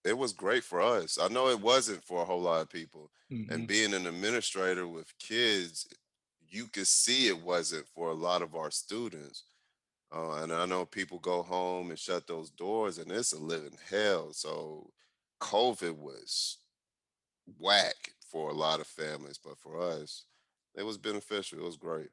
it was great for us. I know it wasn't for a whole lot of people. And Hmm. being an administrator with kids, you could see it wasn't for a lot of our students. And I know people go home and shut those doors, and it's a living hell. So COVID was whack for a lot of families, but for us, it was beneficial. It was great.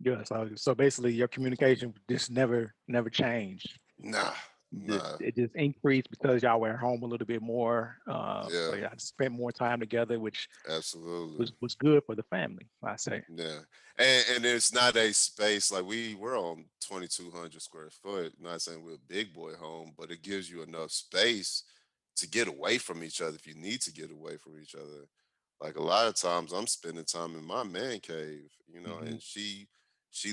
Yeah, so basically your communication just never changed. Nah, nah, It just increased because y'all were at home a little bit more. So yeah, y'all spent more time together, which absolutely. was good for the family, I say. Yeah, and it's not a space like we're on 2,200 square foot. Not saying we're a big boy home, but it gives you enough space to get away from each other if you need to get away from each other. Like a lot of times, I'm spending time in my man cave, Hmm. and she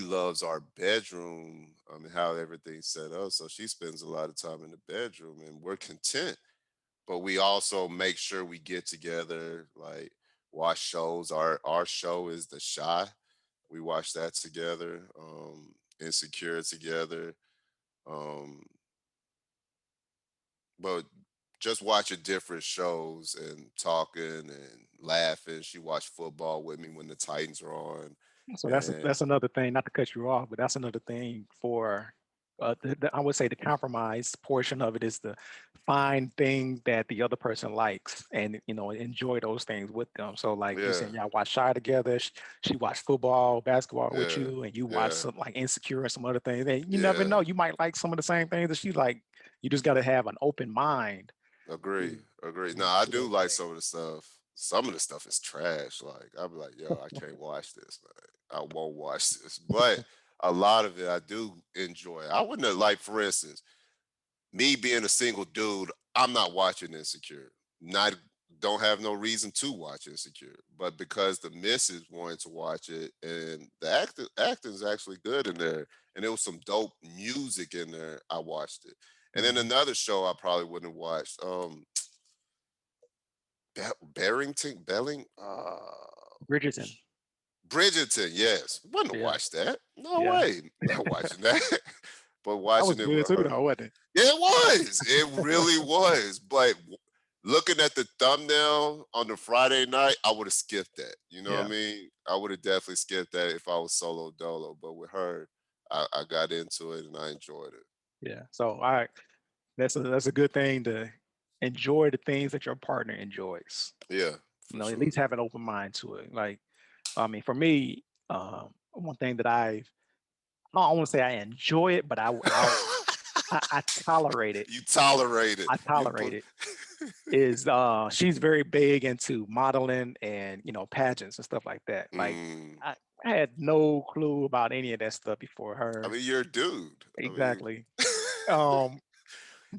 loves our bedroom, and how everything's set up. So she spends a lot of time in the bedroom, and we're content. But we also make sure we get together, like watch shows. Our show is The Shy. We watch that together. Insecure together. Um, but just watching different shows and talking and laughing. She watched football with me when the Titans are on, So and that's another thing. Not to cut you off, but that's another thing for I would say the compromise portion of it is to find things that the other person likes and enjoy those things with them. So like you yeah, saying, y'all watch Shy together. She watched football, basketball with yeah, you, and you watch yeah, some like Insecure and some other things. And you never yeah. know, you might like some of the same things that she like. You just got to have an open mind Agree, to agree. No, I to do those like things. some of the stuff. Some of the stuff is trash. Like I'll be like, yo, I can't watch this. Man. I won't watch this. But a lot of it I do enjoy. I wouldn't have, like, for instance, me being a single dude, I'm not watching Insecure. Not don't have no reason to watch Insecure, but because the missus wanted to watch it, and the acting is actually good in there, and there was some dope music in there, I watched it. And then Mhm. another show I probably wouldn't have watched, Barrington Belling, Bridgerton. Bridgerton. Yes, wouldn't have Yeah, watched that. No yeah. way, not watching that. But That was watching it good with too, her. though, wasn't it? Yeah, it was. It really was. But looking at the thumbnail on the Friday night, I would have skipped that. You know what I Yeah, mean? I would have definitely skipped that if I was solo dolo. But with her, I got into it and I enjoyed it. yeah. So I that's a good thing to enjoy the things that your partner enjoys. Yeah, You for know, at sure. least have an open mind to it. Like, I mean, for me, one thing that I don't want to say I enjoy it, but I tolerate it. You tolerate it. I You tolerate put. it. Is she's very big into modeling and pageants and stuff like that. Like Mm. I, I had no clue about any of that stuff before I her. mean, you're a dude. I mean, Exactly. Um,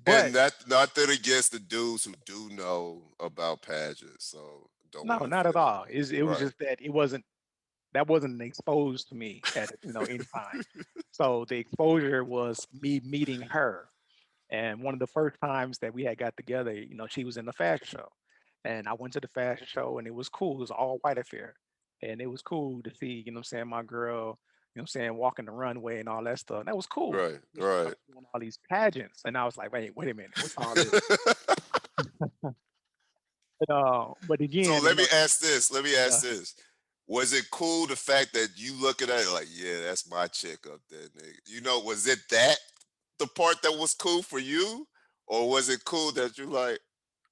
but and that nothing against the dudes who do know about pageants. So don't no, want to not at offend all. anybody. It was Right. just that that wasn't exposed to me at any time. So the exposure was me meeting her. And one of the first times that we had got together, she was in the fashion show. And I went to the fashion show and it was cool. It was all white affair. And it was cool to see, what I'm saying, my girl, what I'm saying, walking the runway and all that stuff. That was cool. Right. But she Right. started doing all these pageants. And I was like, wait a minute, what's all this? But So again, let me ask this. Let me ask yeah, this. Was it cool the fact that you looking at it like, yeah, that's my chick up there, nigga? You know, was it that the part that was cool for you? Or was it cool that you like,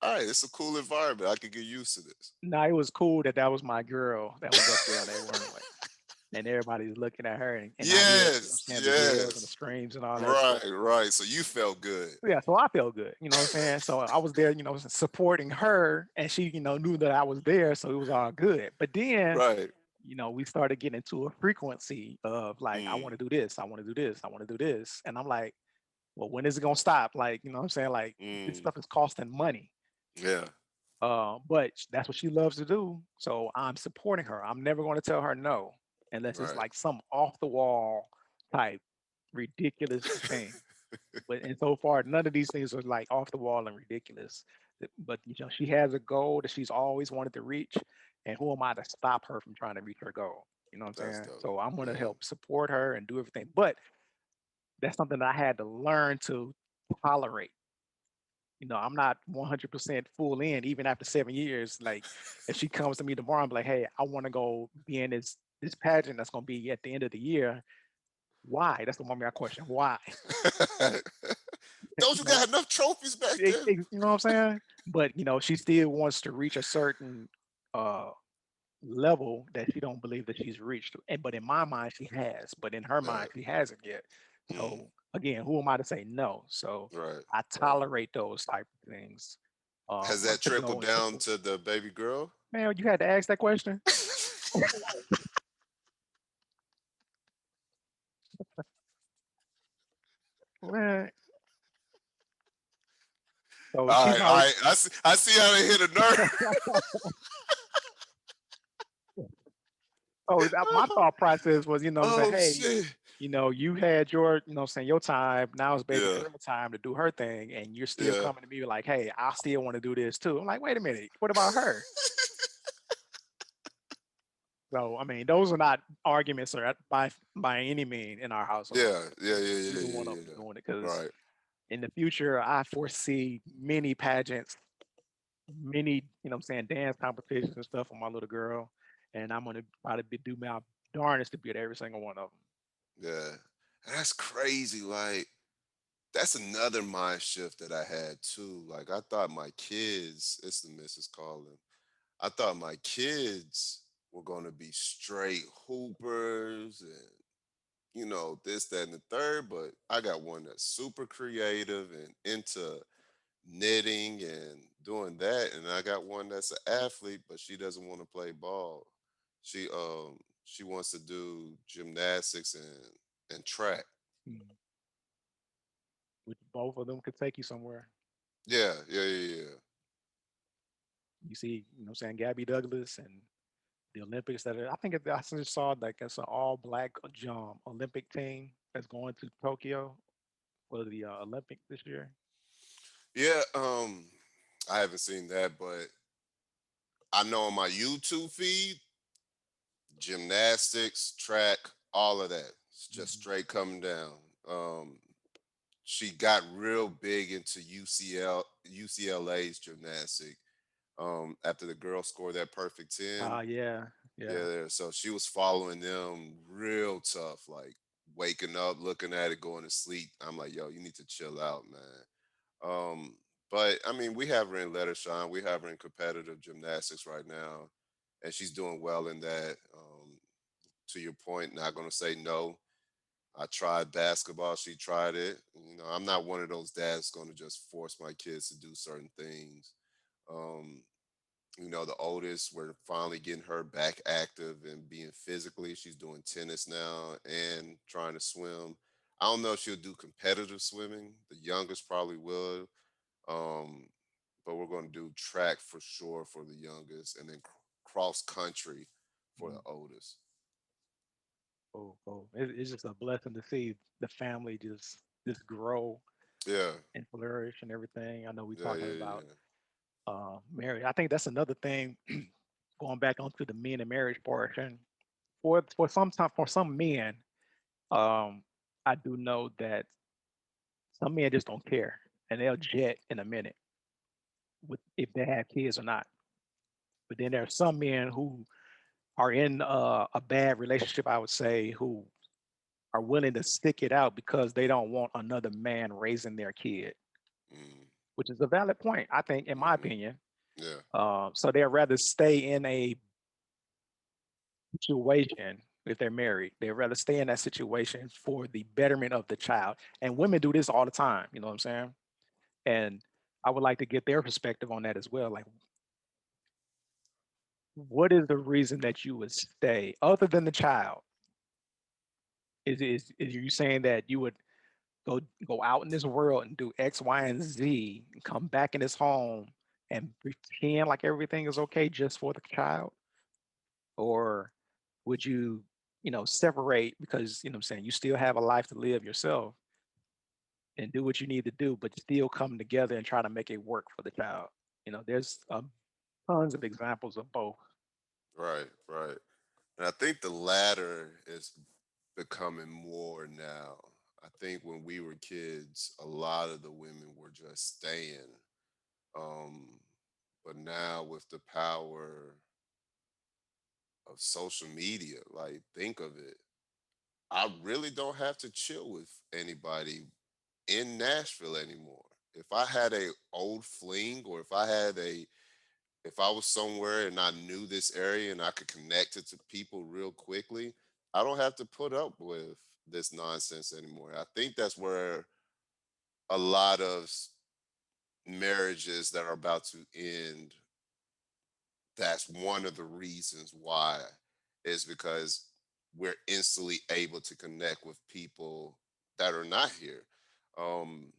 all right, it's a cool environment. I could get used to this. no, it was cool that that was my girl that was up there on that runway. And everybody's looking at her and I hear, I'm Yes, saying, the yells and the yes. screams and all that Right, stuff. right. So you felt good. Yeah, so I felt good, what I'm saying? So I was there, supporting her and she, knew that I was there, so it was all good. But then, Right. we started getting into a frequency of like, I Mm, want to do this, I want to do this, I want to do this. And I'm like, well, when is it gonna stop? Like, what I'm saying? Like this mm. stuff is costing money. Yeah, But that's what she loves to do. So I'm supporting her. I'm never going to tell her no, unless it's right. like some off the wall type ridiculous thing. But and so far, none of these things are like off the wall and ridiculous. But she has a goal that she's always wanted to reach, and who am I to stop her from trying to reach her goal? You know what I'm That's saying? dope. So I'm going to Yeah. help support her and do everything. But that's something that I had to learn to tolerate. I'm not 100% full in, even after 7 years. Like, if she comes to me tomorrow and be like, "Hey, I want to go be in this pageant that's going to be at the end of the year," why? That's the moment I question. Why? Don't you you know, got enough trophies back there? you know what I'm saying? But she still wants to reach a certain uh level that she don't believe that she's reached. And but in my mind, she has. But in her Right. mind, she hasn't yet. Mm, So again, who am I to say no? So right. I Right. tolerate those type of things. Has But that trickled in terms down of, to the baby girl? man, you had to ask that question. Man, so All she's right, all already. right. I see how they hit a nerve. So my thought process was, I'm saying, Oh hey, shit. you had your, saying your time. Now it's baby Yeah, girl time to do her thing, and you're still yeah. coming to me like, hey, I still want to do this too. I'm like, wait a minute, what about her? So I mean, those are not arguments or by any mean in our household. Yeah, yeah, yeah, yeah, Either yeah, one of them yeah. doing it because Right. in the future, I foresee many pageants, many, I'm saying, dance competitions and stuff for my little girl, and I'm gonna try to do my darnest to be at every single one of them. Yeah. And that's crazy. Like, that's another mind shift that I had too. Like, I thought my kids, it's the missus calling. I thought my kids were gonna be straight hoopers and this, that, and the third, but I got one that's super creative and into knitting and doing that. And I got one that's an athlete, but she doesn't want to play ball. She wants to do gymnastics and track. Mm. Which both of them could take you somewhere. Yeah, yeah, yeah, yeah. You see, what I'm saying, Gabby Douglas and the Olympics I think I just saw like it's an all black Olympic team that's going to Tokyo for the Olympics this year. Yeah, I haven't seen that, but I know on my YouTube feed, gymnastics, track, all of that. It's just Mhm. straight coming down. Um, she got real big into UCLA's gymnastic. After the girls scored that perfect 10. Yeah, yeah. Yeah, so she was following them real tough, like waking up, looking at it, going to sleep. I'm like, yo, you need to chill out, man. But I mean, we have her in Let Her Shine. We have her in competitive gymnastics right now, and she's doing well in that. To your point, not going to say no. I tried basketball. She tried it. I'm not one of those dads going to just force my kids to do certain things. Um, the oldest, we're finally getting her back active and being physically. She's doing tennis now and trying to swim. I don't know if she'll do competitive swimming. The youngest probably will. Um, but we're going to do track for sure for the youngest, and then cross country for the Mhm. oldest. Oh, oh. It's just a blessing to see the family just grow Yeah, and flourish and everything. I know we're yeah, talking yeah, about yeah. marriage. I think that's another thing going back onto the men and marriage portion. For some men, um, I do know that some men just don't care and they'll jet in a minute with if they have kids or not. But then there are some men who are in a bad relationship, I would say, who are willing to stick it out because they don't want another man raising their kid, Mm, which is a valid point, I think, in my hmm. opinion. Yeah, So they'd rather stay in a situation if they're married. They'd rather stay in that situation for the betterment of the child. And women do this all the time. You know what I'm saying? And I would like to get their perspective on that as well. Like, what is the reason that you would stay other than the child? Is you saying that you would go go out in this world and do X, Y, and Z, and come back in this home and pretend like everything is okay just for the child? Or would you, separate because, what I'm saying, you still have a life to live yourself and do what you need to do, but still come together and try to make it work for the child? There's tons of examples of both. right, right. And I think the latter is becoming more now. I think when we were kids, a lot of the women were just staying. Um, but now with the power of social media, like think of it. I really don't have to chill with anybody in Nashville anymore. If I had a old fling, or if I was somewhere and I knew this area and I could connect it to people real quickly, I don't have to put up with this nonsense anymore. I think that's where a lot of marriages that are about to end, that's one of the reasons why, is because we're instantly able to connect with people that are not here. Um,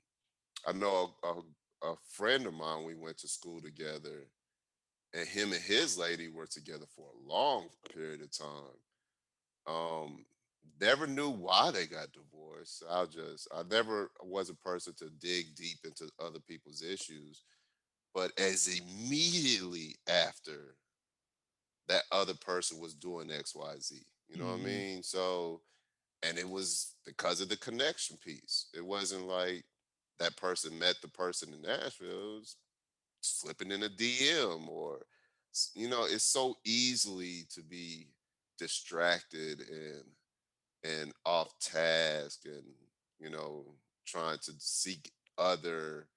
I know a friend of mine, we went to school together, and him and his lady were together for a long period of time. Um, Never knew why they got divorced. I never was a person to dig deep into other people's issues, but as immediately after, that other person was doing XYZ. You know what I Hmm. mean? So, and it was because of the connection piece. It wasn't like that person met the person in Nashville. It was slipping in a DM, or, it's so easily to be distracted and off task, and, you know, trying to other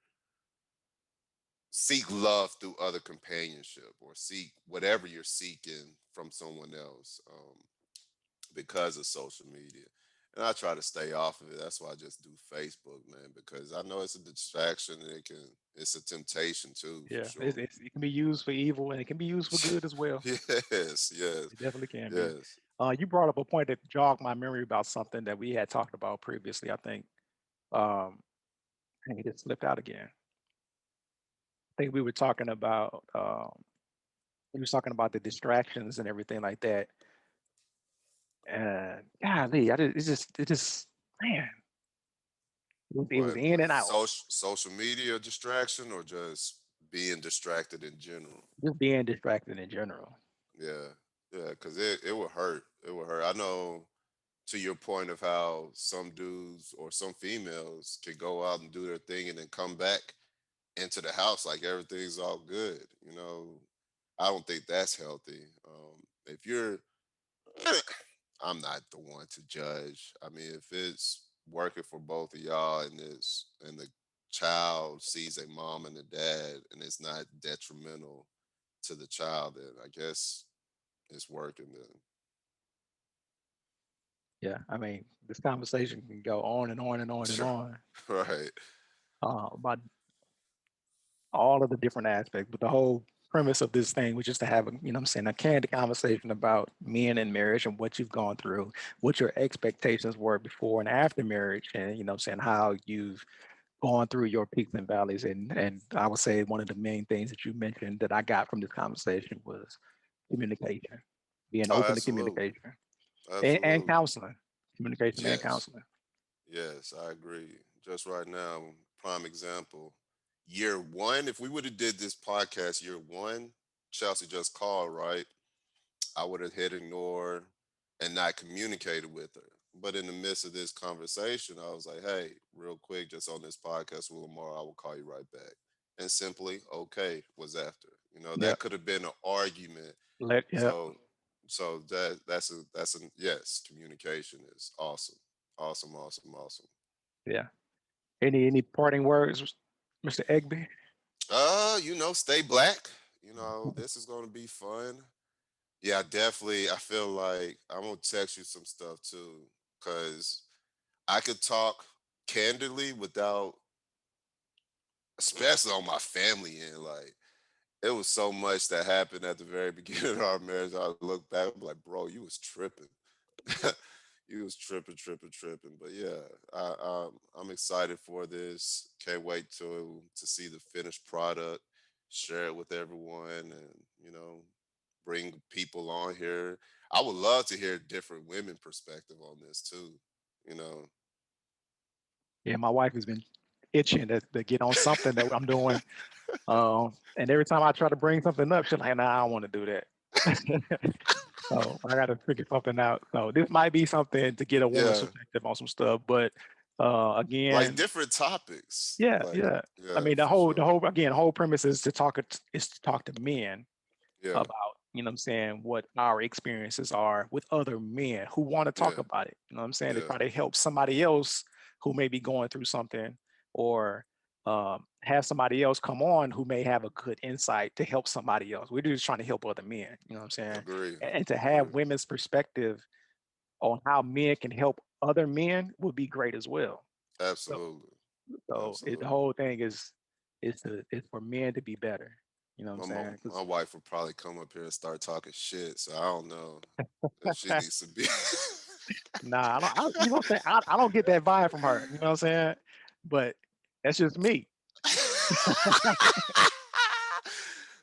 seek love through other companionship, or seek whatever you're seeking from someone else, because of social media. And I try to stay off of it. That's why I just do Facebook, man, because I know it's a distraction, and it's a temptation too, for Yeah, sure. it can be used for evil and it can be used for good as well. Yes, yes, It definitely can be. yes. You brought up a point that jogged my memory about something that we had talked about previously. I think, um, and it just slipped out again. I think we were talking about. he was talking about the distractions and everything like that. And golly, it just, man, it was What in and out, social media distraction or just being distracted in general? just being distracted in general. Yeah, yeah, because it would hurt. It would hurt. I know to your point of how some dudes or some females can go out and do their thing and then come back into the house like everything's all good. I don't think that's healthy. If you're, I'm not the one to judge. I mean, if it's working for both of y'all and the child sees a mom and a dad and it's not detrimental to the child, then I guess it's working then. Yeah, I mean, this conversation can go on and on and on and Sure. on Right. about all of the different aspects, but the whole premise of this thing was just to have a, I'm saying, a candid conversation about men and marriage and what you've gone through, what your expectations were before and after marriage, and I'm saying how you've gone through your peaks and valleys. And I would say one of the main things that you mentioned that I got from this conversation was communication, being Oh, open to absolutely. communication and Absolutely. counseling, communication and Yes. counseling. Yes, I agree. Just right now, prime example. Year one, if we would have did this podcast year one, Chelsea just called, right? I would have hit ignore and not communicated with her. But in the midst of this conversation, I was like, hey, real quick, just on this podcast with Lamar, I will call you right back. And simply, okay, was after. Yep. That could have been an argument. Yep. So that's a yes, communication is awesome. Awesome, awesome, awesome. Yeah. Any parting words, Mr. Egby? Stay black. This is gonna be fun. Yeah, definitely. I feel like I'm gonna text you some stuff too, because I could talk candidly without, especially on my family end. Like, it was so much that happened at the very beginning of our marriage. I look back, I'm like, bro, you was tripping. You was tripping, tripping, tripping. But yeah, I'm excited for this. Can't wait to see the finished product, share it with everyone, and bring people on here. I would love to hear different women perspective on this too. You know, Yeah, my wife has been itching to get on something that I'm doing. And every time I try to bring something up, she's like, nah, I don't want to do that. So I got to figure something out. So this might be something to get a woman's yeah, perspective on some stuff. But like again, different topics. yeah, Like, yeah. I yeah, mean, the for whole, sure. the whole, again, whole premise is to talk to men Yeah, about, what I'm saying, what our experiences are with other men who want to talk yeah, about it. You know what I'm saying? To yeah, try to help somebody else who may be going through something, or have somebody else come on who may have a good insight to help somebody else. We're just trying to help other men, you know what I'm saying? agree, And to have agree. women's perspective on how men can help other men would be great as well. So, Absolutely, the absolutely. whole thing is for men to be better. You know what I'm saying? My 'Cause wife would probably come up here and start talking shit. So I don't know if she needs to be. nah, you know what I'm saying? I don't get that vibe from her. You know what I'm saying? But that's just me.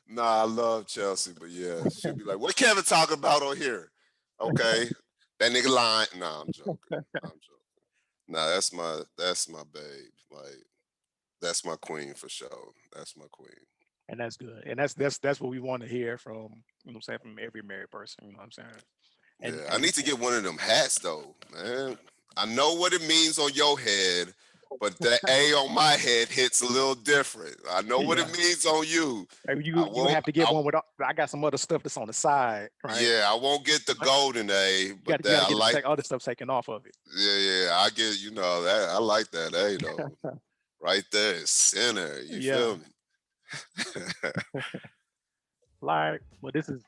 Nah, I love Chelsea, but yeah, she'll be like, "What Kevin talking about on here?" Okay, that nigga lying. Nah, I'm joking. I'm joking. Nah, that's my babe. Like, that's my queen for sure. That's my queen. And that's good. And that's what we want to hear from, what I'm saying, from every married person. You know what I'm saying? And Yeah, I and, need to get one of them hats though, man. I know what it means on your head, but the A on my head hits a little different. I know what it yeah, means on you. maybe I you won't. have to get one with. I got some other stuff that's on the side, right? Yeah, I won't get the But golden A, you got but to you got that to I get the like. other stuff taken off of it. Yeah, yeah, I get. That I like that A though. Right there, center. You Yeah. feel me? Like, well, this is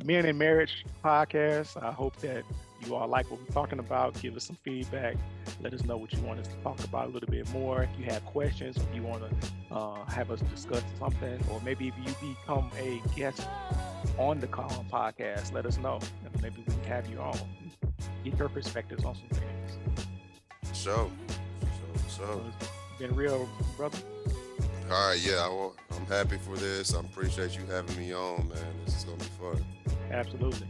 Men in Marriage podcast. I hope that you all like what we're talking about. Give us some feedback. Let us know what you want us to talk about a little bit more. If you have questions, if you want to have us discuss something, or maybe if you become a guest on the Call podcast, let us know. And maybe we can have you on. Get your perspectives on some things. For sure, for sure, for sure. So it's been real, brother. All right, yeah, I'm happy for this. I appreciate you having me on, man. This is gonna be fun. Absolutely.